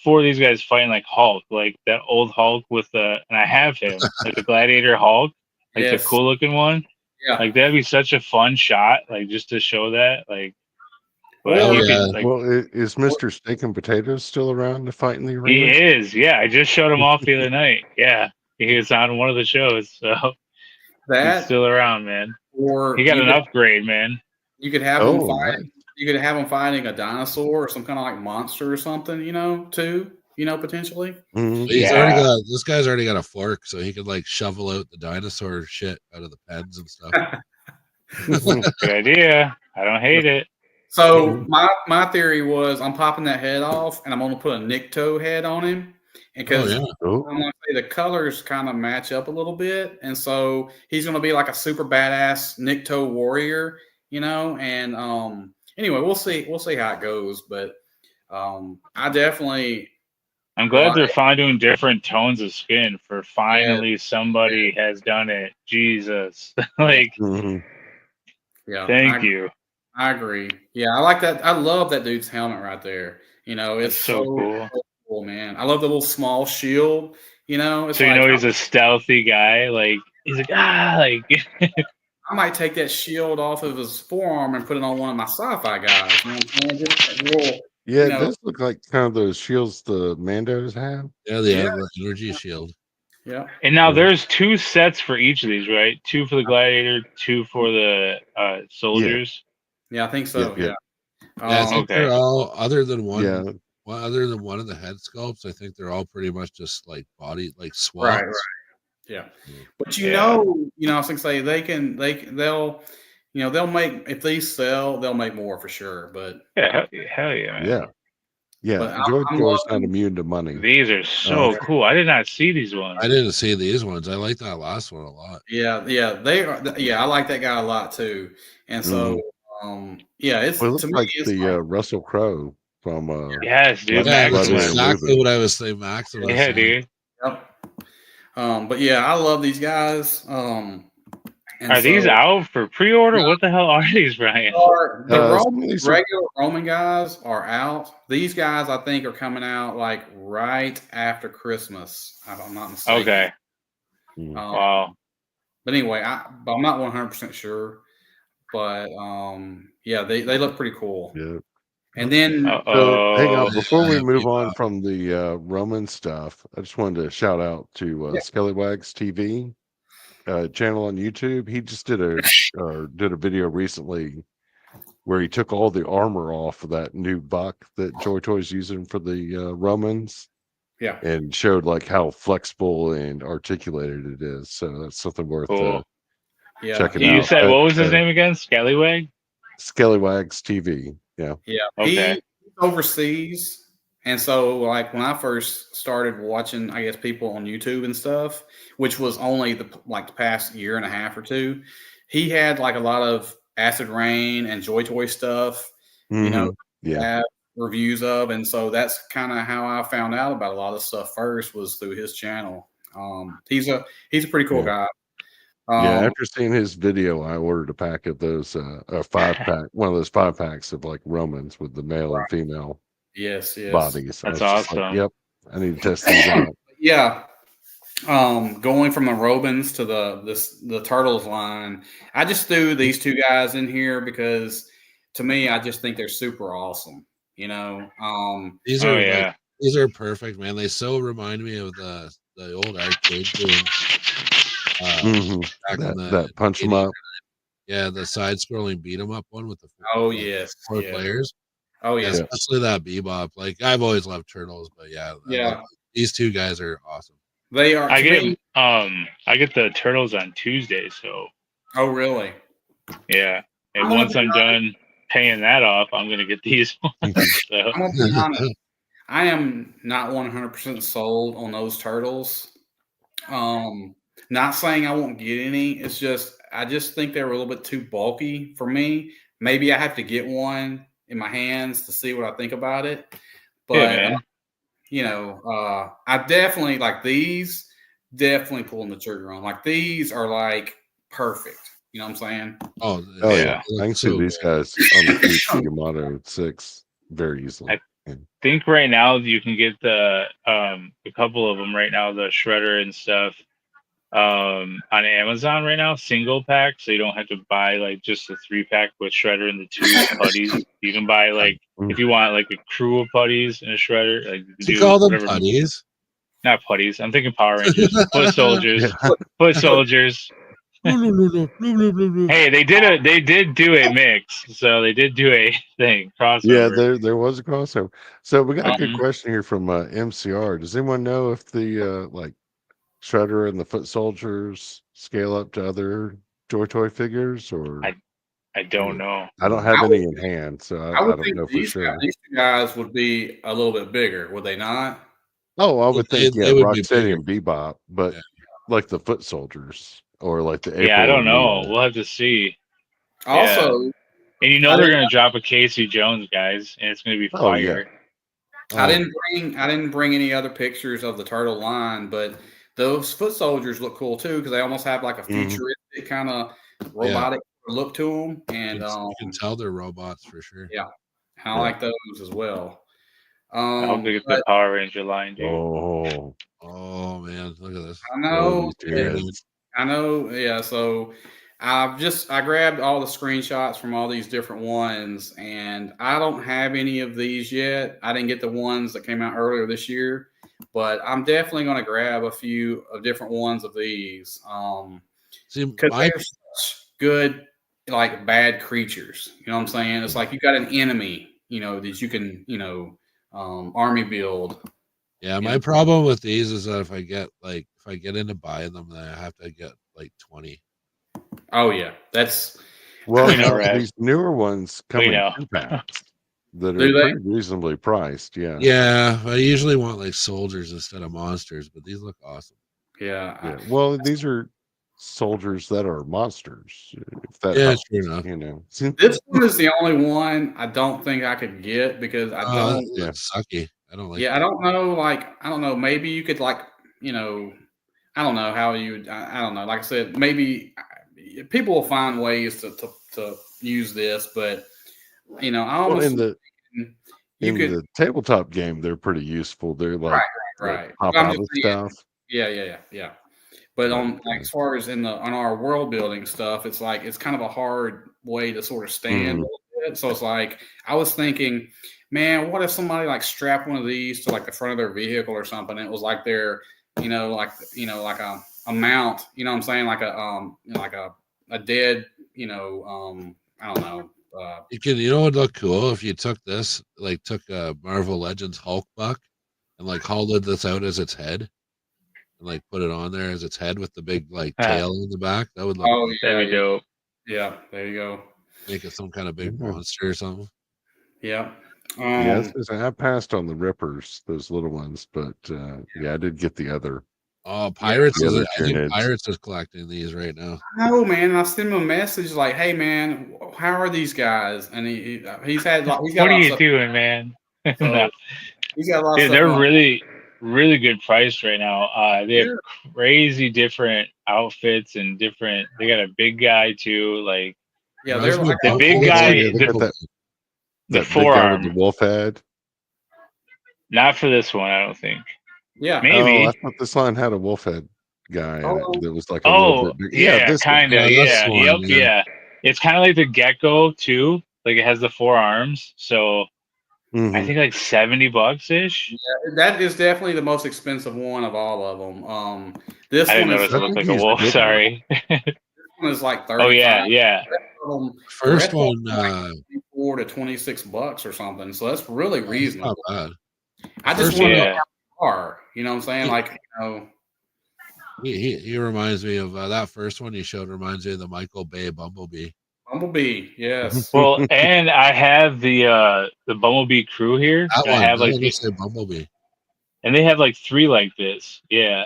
4 of these guys fighting Hulk, that old Hulk with and I have him, the Gladiator Hulk, Yes. the cool looking one. Yeah. That'd be such a fun shot, just to show that, But is Mr. Steak and Potatoes still around to fight in the arena? He is, yeah. I just showed him off the other night. Yeah, he was on one of the shows, so he's still around, man. Or he got an upgrade, man. You could have him fight. Nice. You could have him fighting a dinosaur or some kind of monster or something, too. Potentially. Mm-hmm. This guy's already got a fork, so he could shovel out the dinosaur shit out of the pens and stuff. Good idea. I don't hate it. So my theory was I'm popping that head off and I'm going to put a Nikto head on him, because I'm going to say the colors kind of match up a little bit, and so he's going to be like a super badass Nikto warrior, And anyway, we'll see how it goes, but I definitely. I'm glad they're finally doing different tones of skin. For finally somebody has done it. Jesus, yeah. Thank you. I agree. Yeah, I like that. I love that dude's helmet right there. It's so cool, man. I love the little small shield. It's he's a stealthy guy. He's I might take that shield off of his forearm and put it on one of my sci-fi guys. You know what I'm saying? Just real, it does look like kind of those shields the Mandos have. Yeah, they have an energy shield. Yeah. And now there's 2 sets for each of these, right? 2 for the Gladiator, 2 for the soldiers. Yeah, I think so. Yeah. I think they're all other than one. Yeah. Other than one of the head sculpts, I think they're all pretty much just body swaps. Right. Yeah. But I was gonna say they'll make, if these sell, they'll make more for sure. But hell yeah, man. Yeah. George's not immune to money. These are so cool. I did not see these ones. I didn't see these ones. I like that last one a lot. Yeah, they are. Yeah, I like that guy a lot too. And so, it looks like the Russell Crowe from. Yes, dude. That's exactly what I was saying, Max. Yeah, dude. Yep. But yeah, I love these guys. And Are these so out for pre-order? What the hell are these, Brian? the some of these are- regular Roman guys are out. These guys, I think, are coming out like right after Christmas, if I'm not mistaken. Okay. Wow. But anyway, I'm not 100% sure. But yeah, they look pretty cool. Yeah. And then So hang on, Uh-oh. before we move on Bebop. from the Roman stuff, I just wanted to shout out to Skellywags TV channel on YouTube. He just did a video recently where he took all the armor off of that new buck that Joy Toy's using for the Romans. Yeah. And showed like how flexible and articulated it is. So that's something worth Cool. checking You out. said what was his name again? Scallywag? Skellywags TV. Yeah. Yeah. Okay. He's overseas. And so like when I first started watching, I guess, people on YouTube and stuff, which was only the past year and a half or two, he had like a lot of Acid Rain and Joy Toy stuff, you know, Yeah. reviews of. And so that's kind of how I found out about a lot of stuff first, was through his channel. He's a pretty cool guy. Yeah, after seeing his video, I ordered a pack of those a 5-pack, one of those 5-packs of like Romans with the male and female bodies. That's awesome. Like, yep, I need to test these out. Yeah. Going from the Robins to the Turtles line, I just threw these two guys in here because to me, I just think they're super awesome. You know, these are these are perfect, man. They so remind me of the old arcade games. That punch 'em up. Yeah, the side-scrolling beat 'em up one with the four players. Oh yeah, especially that Bebop. Like I've always loved Turtles, but these two guys are awesome. They are. I get the Turtles on Tuesday, so. Oh really? Yeah, and once I'm done paying that off, I'm gonna get these ones. So. I'm gonna be honest. I am not 100% sold on those Turtles. Not saying I won't get any. It's just I just think they're a little bit too bulky for me. Maybe I have to get one in my hands to see what I think about it. But you know, I definitely like these. Definitely pulling the trigger on. Like these are like perfect. You know what I'm saying? Oh yeah. I can see these guys on the Yamato 6 very easily. I think right now you can get a couple of them right now, the Shredder and stuff, on Amazon right now, single pack, so you don't have to buy like just a 3-pack with Shredder and the 2 putties. You can buy like if you want like a crew of putties and a Shredder, like you call them putties? Not putties. I'm thinking Power Rangers, foot soldiers, foot soldiers. Hey, they did do a mix, so they did do a thing crossover. Yeah, there was a crossover. So we got a good question here from MCR. Does anyone know if the like Shredder and the foot soldiers scale up to other Joy Toy figures, or I don't know. I don't have any in hand, so I don't know for sure. These two guys would be a little bit bigger, would they not? Oh, I would think Rocksteady and Bebop, but like the foot soldiers or like the April. Yeah, I don't know. We'll have to see. Also, and you know they're gonna drop a Casey Jones, guys, and it's gonna be fire. I didn't bring any other pictures of the turtle line, but those foot soldiers look cool too because they almost have like a futuristic kind of robotic look to them, and you can tell they're robots for sure. Yeah, I like those as well. I'll get the Power Ranger line, dude. Oh man, look at this. I know. Yeah, so I grabbed all the screenshots from all these different ones, and I don't have any of these yet. I didn't get the ones that came out earlier this year, but I'm definitely going to grab a few of different ones of these. Because they're such good, like bad creatures. You know what I'm saying? It's like you got an enemy, you know, that you can, you know, army build. Yeah, my problem with these is that if I get into buying them, then I have to get like 20. Oh yeah, that's these newer ones come in 2-packs that are pretty reasonably priced. Yeah. Yeah, I usually want like soldiers instead of monsters, but these look awesome. Yeah. Well, these are soldiers that are monsters. If that helps, true enough. You know, this one is the only one I don't think I could get because I don't. Yeah, sucky. I don't like. Yeah, I don't know. Like, I don't know. Maybe you could like, you know, I don't know how you. I don't know. Like I said, maybe people will find ways to use this, but I Well, almost you in could. the tabletop game, they're pretty useful. They're like Right. pop But I'm out just of saying, stuff. yeah. But But on like as far as on our world building stuff, it's like it's kind of a hard way to sort of stand a little bit. So it's like I was thinking, man, what if somebody like strapped one of these to like the front of their vehicle or something? And it was like their, like a mount. You know what I'm saying? Like a dead, I don't know. You know what would look cool if you took this, like took a Marvel Legends Hulk buck and like hollowed this out as its head and like put it on there as its head with the big like tail in the back. That would look Oh cool. That'd be dope. yeah. There you go. Make it some kind of big Yeah. monster or something. Yeah. Yes, I passed on the rippers, those little ones, but yeah, I did get the other. Oh, Pirates the is other I think Tyranids. Pirates is collecting these right now. No, man. And I sent him a message like, "Hey, man, how are these guys?" And he's had like he's got What are lots you of doing, man? so No. he's got lots Dude, of they're stuff. really, really good priced right now. They have Yeah. crazy different outfits and different. They got a big guy too. Like Yeah, Reminds they're me like of the big Bumblebee. guy, Yeah, They got Bumblebee. the that big guy with the forearm. wolf head. Not for this one, I don't think. yeah. Maybe. Oh, I thought this line had a wolf head guy in it Oh, that was like a little Oh, bit big. Yeah, yeah, this guy. kind of. Yeah, that's Yeah. the Yep. one. Yeah. Yeah. It's kind of like the gecko too. Like it has the four arms. So I Mhm. think like $70 ish. that is definitely the most expensive one of all of them. This I didn't one is notice I it looked think like a he's wolf. bigger. Sorry. like Oh 35. yeah, yeah. The First rest of one, them are like $24 to $26 or something. So that's really it's reasonable. not bad. I just First want to one, know Yeah. how they are. You know what I'm saying? Like, he reminds me of that first one you showed. Reminds me of the Michael Bay Bumblebee. Bumblebee. Yes. Well, and I have the Bumblebee crew here, That and I one. have That like one looks like Bumblebee. and they have like three like this. Yeah.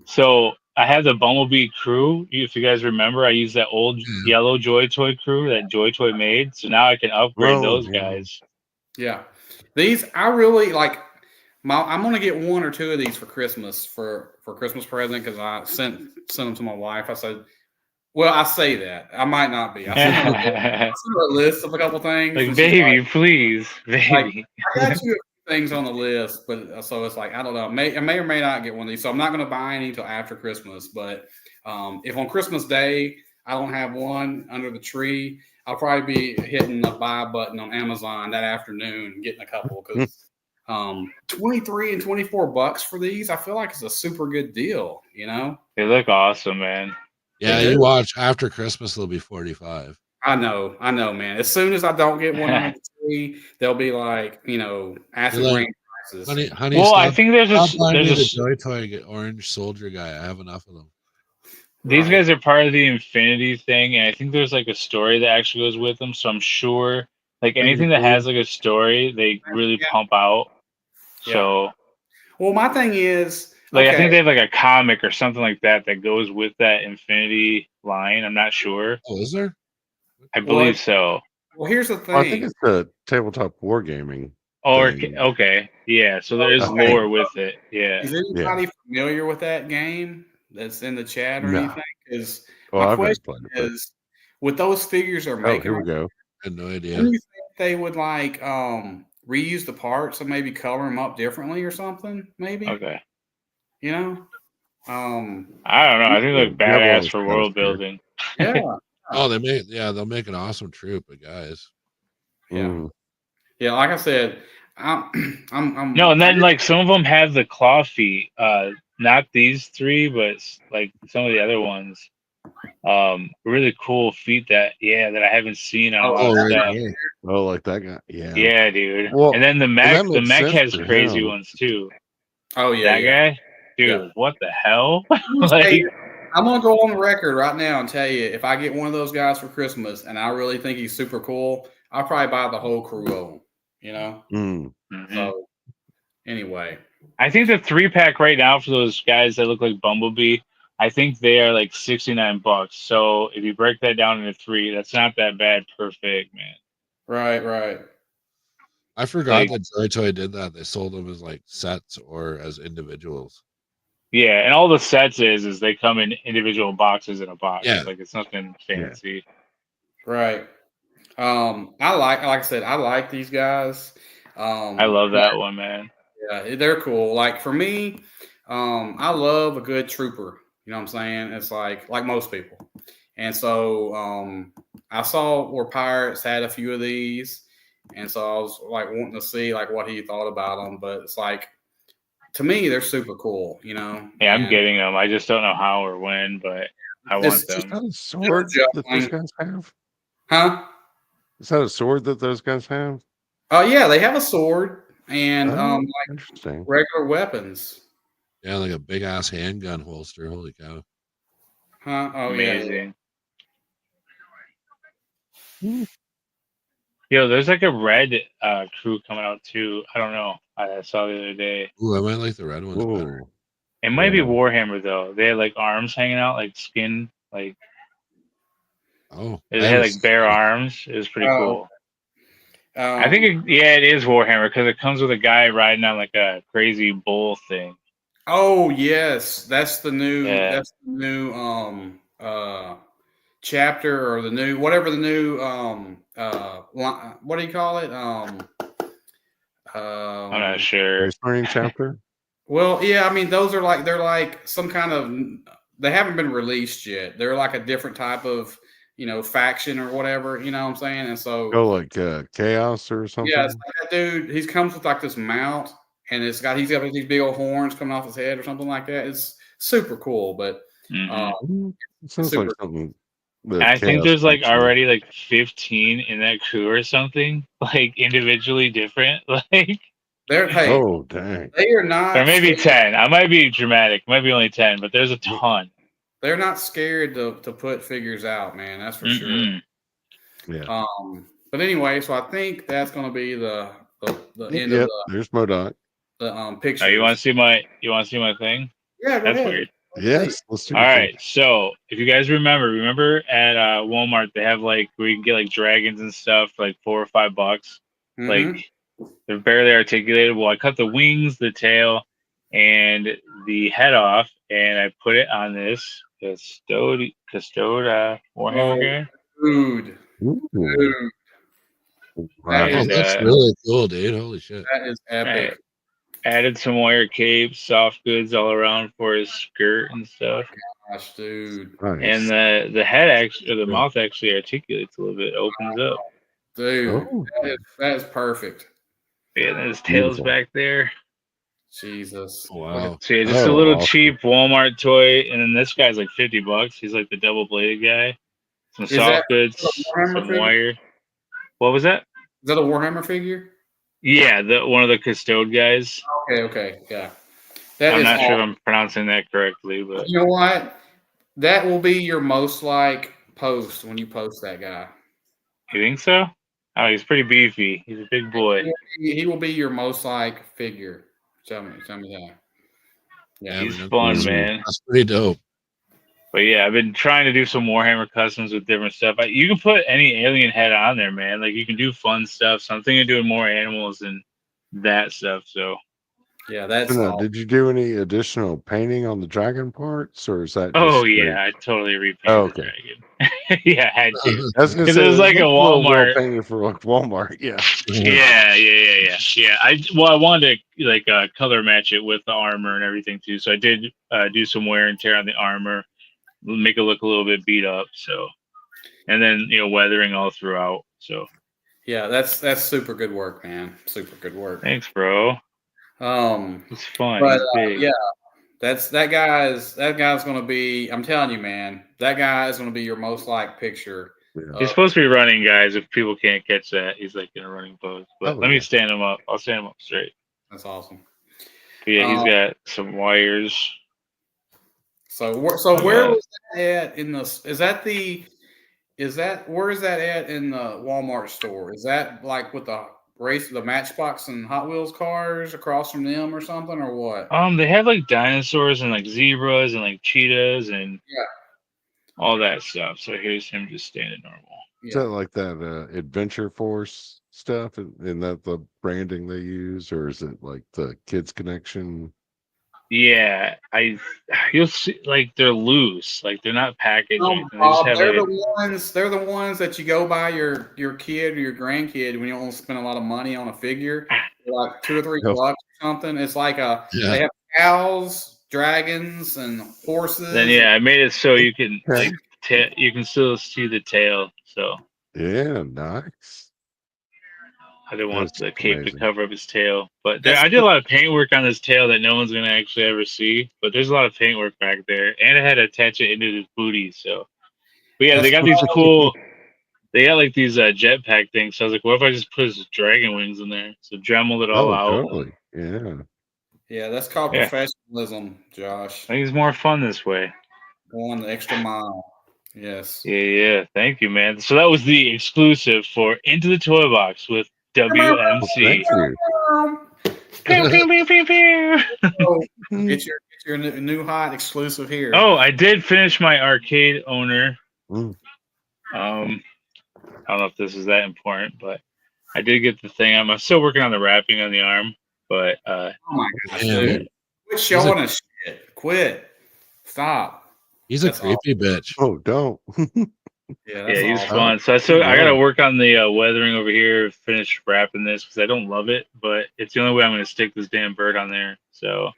So I have the Bumblebee crew. If you guys remember, I used that old Yeah. yellow Joy Toy crew that Joy Toy made. So now I can upgrade Oh, those yeah. guys. Yeah. These I really like. I'm gonna get one or two of these for Christmas for Christmas present because I sent them to my wife. I said, well, I say that I might not be. I sent her a list of a couple things. Like, And she's baby, please, like, baby. I got you a few things on the list, but so it's like I don't know. I may or may not get one of these. So I'm not going to buy any until after Christmas. But if on Christmas Day I don't have one under the tree, I'll probably be hitting the buy button on Amazon that afternoon and getting a couple because 23 and $24 for these, I feel like it's a super good deal. They look awesome, man. Yeah, They you do. watch after Christmas, they'll be 45. I know, man. As soon as I don't get one under the tree, they'll be like, acid You're like, rain prices. honey, Well, I stop, think there's stop buying me the a Joy Toy Orange Soldier guy. I have enough of them. these Right. guys are part of the Infinity thing, and I think there's like a story that actually goes with them. So I'm sure, like anything that has like a story, they really Yeah. pump out. Yeah. So, Well, my thing is, like, I okay, think they have like a comic or something like that that goes with that Infinity line. I'm not sure. Oh, is there? I believe so. well, here's the Well, I think thing. it's the tabletop wargaming. Or thing. okay, yeah. So there is Okay. lore with it. Yeah. Is anybody familiar with that game that's in the chat or No. anything? Because Well, my I've never question played it. But, is, with those figures they're oh, making, here we go. I had no idea. do you think they would like reuse the parts and maybe color them up differently or something? Maybe. Okay. You know. I don't know. I think they look Yeah, well, badass it's for kind of world fair. building. Yeah. Oh, they'll make an awesome troop of guys. Yeah. Mm. Yeah. Like I said, I'm No, and then like some of them have the claw feet. Not these three, but like some of the other ones. Really cool feet that I haven't seen on a lot Oh, of right stuff. here. Oh, like that guy. Yeah. Yeah, dude. Well, and then the that mech makes sense has for crazy him. ones too. Oh yeah. That guy, dude. Yeah. What the hell? Hey, I'm gonna go on the record right now and tell you, if I get one of those guys for Christmas and I really think he's super cool, I'll probably buy the whole crew of them. Mm. Mhm. So anyway, I think the 3-pack right now for those guys that look like Bumblebee, I think they are like $69. So if you break that down into 3, that's not that bad per fig, man. right. I forgot Like- that Joy Toy did that. They sold them as like sets or as individuals. Yeah, and all the sets is they come in individual boxes in a box. Yeah. Like it's nothing fancy. Right. Like I said, I like these guys. I love that one, man. Yeah, they're cool. Like for me, I love a good trooper. You know what I'm saying? It's like most people. And so I saw where Pirates had a few of these, and so I was like wanting to see like what he thought about them. But it's like to me, they're super cool. You know? Yeah, I'm And getting them. I just don't know how or when, but I want It's Is them. that a sword that those guys have? Huh? Is that a sword that those guys have? Oh yeah, they have a sword and like Interesting. regular weapons. Yeah, like a big ass handgun holster. Holy cow! Huh? Oh yeah. Amazing. Hmm. Yo, there's like a red crew coming out too. I don't know. I saw the other day. Ooh, I might like the red ones better. Ooh. It might be Yeah. Warhammer though. They had like arms hanging out, like skin, like Oh, it had like bare arms. It was pretty cool. I think it is Warhammer because it comes with a guy riding on like a crazy bull thing. Oh yes, that's the new. Yeah. That's the new chapter or the new whatever the new what do you call it? I'm not sure. Space Marine chapter? Well, yeah, I mean those are like they're like some kind of they haven't been released yet. They're like a different type of faction or whatever. You know what I'm saying? And so like Chaos or something? yeah, it's like that dude. He comes with like this mount, and he's got these big old horns coming off his head or something like that. It's super cool, but It sounds like something. I think there's like already like 15 in that crew or something, like individually different. Like oh dang, they are not, or maybe 10. I might be dramatic, might be only 10, but there's a ton. They're not scared to put figures out, man. That's for sure. Yeah. But anyway, so I think that's going to be the end of the. There's MODOK. The picture. Oh, you want to see my thing? Yeah, go that's ahead. Weird. Yes, let's do it. All right, so if you guys remember at Walmart they have like where you can get like dragons and stuff for like $4 or $5. Mm-hmm. Like they're barely articulated. Well, I cut the wings, the tail, and the head off, and I put it on this Custode Warhammer guy. Dude. Wow. And, that's really cool, dude. Holy shit. That is epic. Added some wire capes, soft goods all around for his skirt and stuff. Gosh, dude. Nice. And the head actually, or the mouth actually articulates a little bit, opens up. Dude, that is perfect. Yeah, and his tail's back there. Jesus. Wow. So yeah, just a little cheap Walmart toy, and then this guy's like $50. He's like the double bladed guy. Some soft goods, some wire. What was that? Is that a Warhammer figure? Yeah, one of the Custode guys. Okay, yeah. I'm not sure if I'm pronouncing that correctly, but you know what? That will be your most like post when you post that guy. You think so? Oh, he's pretty beefy. He's a big boy. He will be your most like figure. Tell me that. Yeah, he's fun, man. That's pretty dope. But yeah, I've been trying to do some Warhammer customs with different stuff. You can put any alien head on there, man. Like you can do fun stuff. So I'm thinking of doing more animals and that stuff. So yeah, that's. Did you do any additional painting on the dragon parts, or is that? Oh yeah, I totally repainted the dragon. Yeah, I had to. Because it was like a Walmart painting for like Walmart. Yeah. Yeah. I wanted to like color match it with the armor and everything too. So I did do some wear and tear on the armor, make it look a little bit beat up. So, and then weathering all throughout. So. Yeah, that's super good work, man. Super good work. Thanks, bro. It's fun. But yeah, that guy's going to be. I'm telling you, man, that guy is going to be your most liked picture. Yeah. He's supposed to be running, guys. If people can't catch that, he's like in a running pose. But let me stand him up. I'll stand him up straight. That's awesome. But yeah, he's got some wires. So where was that at in the? Where is that at in the Walmart store? Is that like with the Matchbox and Hot Wheels cars across from them or something, or what? They have like dinosaurs and like zebras and like cheetahs and all that stuff. So here's him just standing normal. Is that like that Adventure Force stuff? Isn't that the branding they use, or is it like the Kids Connection? Yeah, you'll see like they're loose, like they're not packaged or No, anything. They just have they're like the ones. They're the ones that you go buy your kid or your grandkid when you don't want to spend a lot of money on a figure, like $2 or $3 Yep. or something. It's like Yeah. they have cows, dragons, and horses. then I made it so you can Okay. like you can still see the tail. So Yeah, nice. I didn't want That's the cape amazing. to cover up his tail. But That's I did a lot of paint work on his tail that no one's gonna actually ever see. But there's a lot of paint work back there, and I had to attach it into his booty. So, but yeah, they got these cool. They got like these jetpack things. So I was like, what if I just put his dragon wings in there? So dremeled it all Oh, out. totally. Yeah. Yeah, that's called Yeah. professionalism, Josh. I think it's more fun this way. Going the extra mile. Yes. Yeah. Thank you, man. So that was the exclusive for Into the Toy Box with Well, WMC. thank you. Pew, pew, pew, pew, pew. So, get your new hot exclusive here. Oh, I did finish my arcade owner. Mm. I don't know if this is that important, but I did get the thing. I'm still working on the wrapping on the arm, but Oh my gosh, Yeah. dude. Quit showing us shit. Quit. Stop. He's a That's creepy bitch. Oh, don't. Yeah, that's he's awesome. fun. So I gotta work on the weathering over here. Finish wrapping this because I don't love it, but it's the only way I'm gonna stick this damn bird on there. So.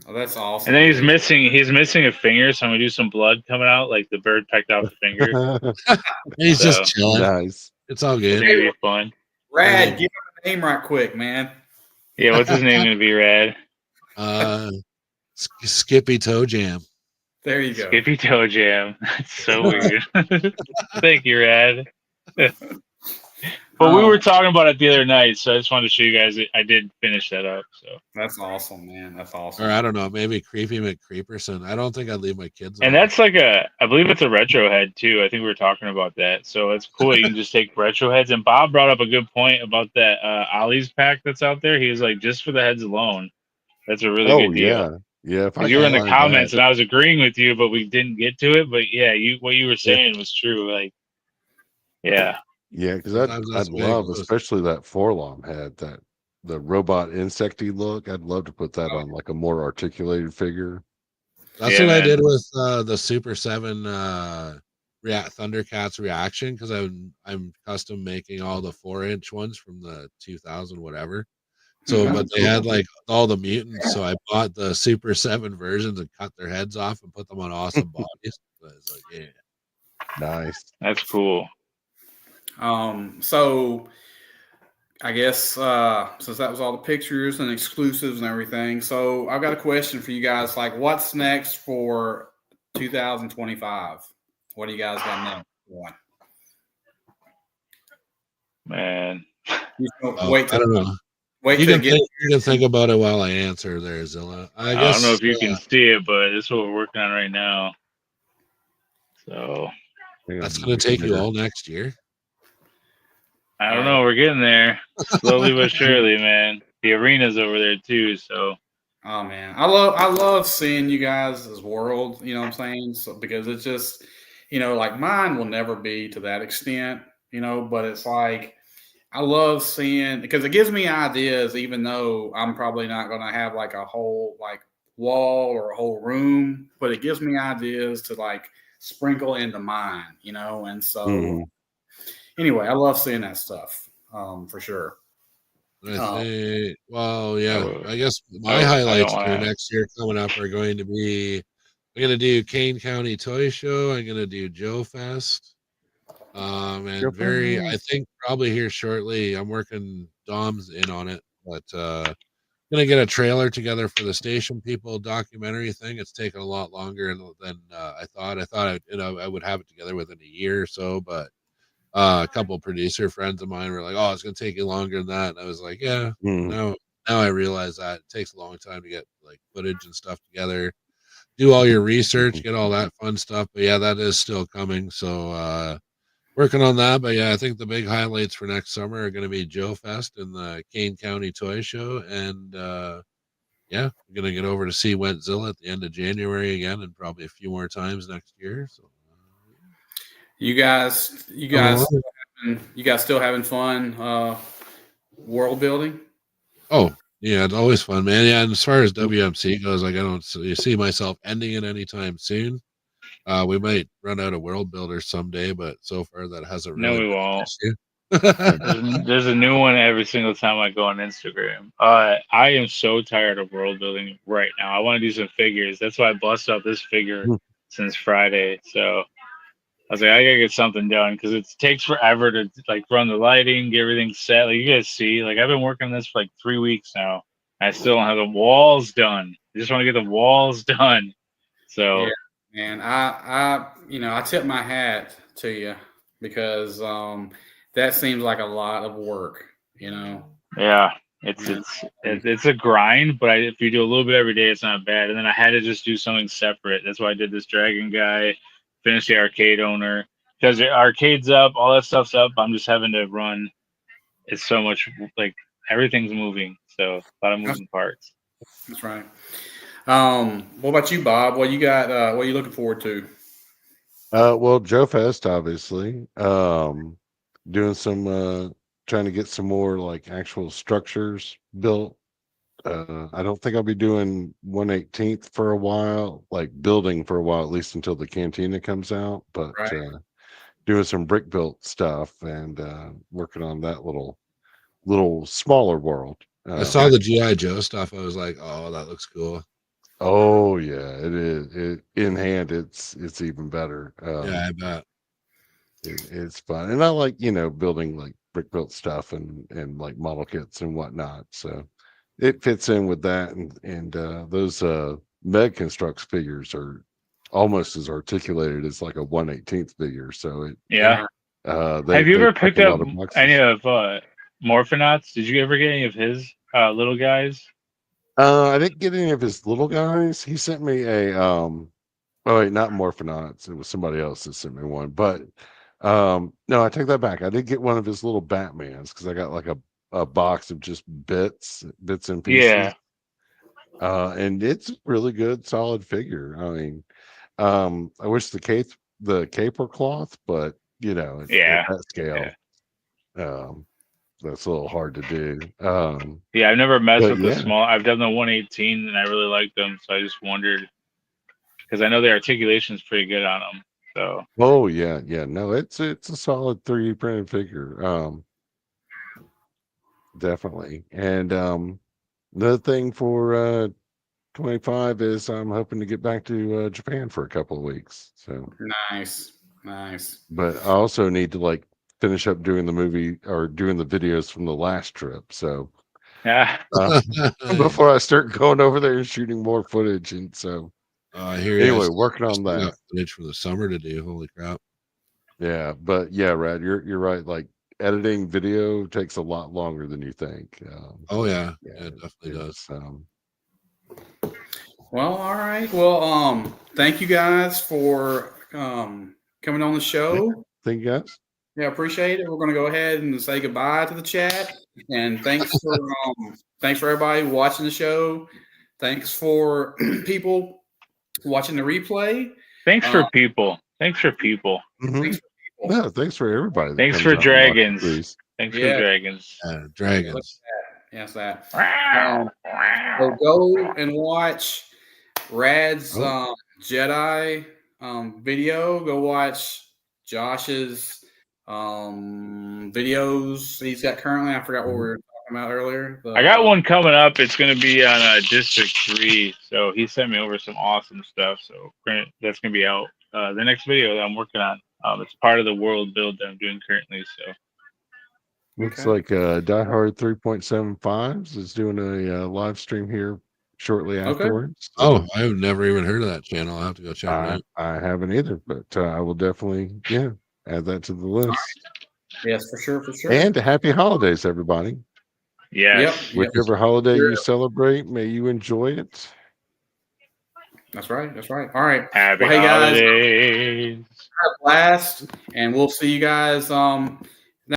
Oh, that's awesome. And then he's dude. missing a finger, so I'm gonna do some blood coming out, like the bird pecked off the finger. He's So- just chilling. Nice. It's all I good. think it'd be fun. Rad, give him a name right quick, man. Yeah, what's his name gonna be, Rad? Skippy Toe Jam. There you go. Skippy Toe Jam. That's so weird. Thank you, Rad. But we were talking about it the other night, so I just wanted to show you guys I did finish that up. So That's awesome, man. That's awesome. Or I don't know, maybe Creepy McCreeperson. I don't think I'd leave my kids and on. that's like I believe it's a retro head too. I think we were talking about that. So it's cool. You can just take retro heads. And Bob brought up a good point about that Ollie's pack that's out there. He was like, just for the heads alone, that's a really good deal. Yeah. If I Because you were in the find comments that. and I was agreeing with you, but we didn't get to it. But yeah, what you were saying was true. Like, yeah. Yeah, because Sometimes I'd that's big. love, especially that Forlom had the robot insecty look. I'd love to put that on like a more articulated figure. That's Yeah, what I man. did with the Super 7 Thundercats reaction because I'm custom making all the 4-inch ones from the 2000 whatever. So, Mhm. but they had like all the mutants, so I bought the Super 7 versions and cut their heads off and put them on awesome bodies. So it's like, yeah, Nice. That's cool. So I guess since that was all the pictures and exclusives and everything, so I've got a question for you guys. Like, what's next for 2025? What do you guys got next? One. Man. You just oh, wait I till don't know. wait You till can you get. you can think about it while I answer there, Zilla. I I guess don't know if you can see it, but this is what we're working on right now. So that's going to take you all next year. I don't know. We're getting there slowly but surely, man. The arena's over there too. So Oh man, I love seeing you guys as world. You know what I'm saying? So because it's just, like mine will never be to that extent. But it's like I love seeing because it gives me ideas, even though I'm probably not going to have like a whole like wall or a whole room, but it gives me ideas to like sprinkle into mine. And so anyway, I love seeing that stuff for sure. I think, well, yeah, Oh, I guess my I don't highlights for wanna- next year coming up are going to be I'm going to do Kane County Toy Show. I'm going to do Joe Fest. And I think probably here shortly, I'm working Dom's in on it, but gonna get a trailer together for the station people documentary thing. It's taken a lot longer than I thought. I thought I would have it together within a year or so, but a couple producer friends of mine were like, "Oh, it's gonna take you longer than that." And I was like, "Yeah." Now I realize that it takes a long time to get like footage and stuff together, do all your research, get all that fun stuff. But yeah, that is still coming. So working on that. But yeah, I think the big highlights for next summer are going to be Joe Fest and the Kane County Toy Show, and yeah, we're gonna get over to see ZIllah at the end of January again, and probably a few more times next year. So, You guys still having fun world building? Oh Yeah, it's always fun, man. Yeah, and as far as WMC goes, like I don't see myself ending it anytime soon. We might run out of world builders someday, but so far that hasn't No, really we been an won't. issue. There's a new one every single time I go on Instagram. I am so tired of world building right now. I want to do some figures. That's why I busted out this figure since Friday. So I was like, I gotta get something done because it takes forever to like run the lighting, get everything set. Like you guys see, like I've been working on this for like 3 weeks now. I still don't have the walls done. I just want to get the walls done. So Yeah, and I tip my hat to you because that seems like a lot of work. yeah, Yeah. it's a grind, but if you do a little bit every day, it's not bad. And then I had to just do something separate. That's why I did this dragon guy, finish the arcade owner because the arcade's up, all that stuff's up. I'm just having to run. It's so much like everything's moving, so a lot of moving parts. That's right. What about you, Bob? What you got? What are you looking forward to? Well, Joe Fest, obviously. Doing some trying to get some more like actual structures built. I don't think I'll be doing 1/18th for a while, like building for a while, at least until the cantina comes out. But Right. doing some brick built stuff and working on that little smaller world. I saw the GI Joe stuff. I was like, oh, that looks cool. Oh yeah, it is. In hand, it's even better. Yeah, I bet. It's fun, and I like building like brick built stuff and like model kits and whatnot. So it fits in with that, and those Meg Constructs figures are almost as articulated as like a 1/18th figure. So Yeah. they Have you ever check picked a up lot of boxes. any of Morphonauts? Did you ever get any of his little guys? I didn't get any of his little guys. He sent me a oh wait, not Morphonauts. It was somebody else that sent me one. But no, I take that back. I did get one of his little Batmans because I got like a box of just bits and pieces. Yeah. And it's a really good, solid figure. I mean, I wish the cape were cloth, but at that scale, that's a little hard to do. Yeah, I've never messed but with the yeah. small. I've done the 1/18 and I really like them, so I just wondered because I know the articulation is pretty good on them. So Oh yeah, no, it's a solid 3D printed figure. Definitely. And another thing for 25 is I'm hoping to get back to Japan for a couple of weeks. So Nice. but I also need to like finish up doing the movie or doing the videos from the last trip. So yeah, before I start going over there and shooting more footage. And so I hear anyway, you. working on that. Footage from the summer to do. Holy crap! Yeah, but yeah, Rad, you're right. Like editing video takes a lot longer than you think. Oh yeah, it definitely does. Well, all right. Well, thank you guys for coming on the show. Thank you guys. Yeah, appreciate it. We're going to go ahead and say goodbye to the chat, and thanks for everybody watching the show. Thanks for people watching the replay. Thanks for people. Thanks for people. Mm-hmm. Thanks for people. Yeah, thanks for everybody. Thanks for dragons. Thanks for dragons. Dragons. Yes, that. So go and watch Rad's Jedi video. Go watch Josh's videos he's got currently. I forgot what we were talking about earlier. I got one coming up. It's going to be on District 3. So he sent me over some awesome stuff. So that's going to be out. The next video that I'm working on. It's part of the world build that I'm doing currently. So looks like Die Hard 3.75 is doing a live stream here shortly afterwards. So I've never even heard of that channel. I'll have to go check it out. I haven't either, but I will definitely add that to the list. Yes, for sure. And happy holidays, everybody. Yes. Whichever holiday you celebrate, may you enjoy it. That's right. All right. Happy holidays. Have a blast, and we'll see you guys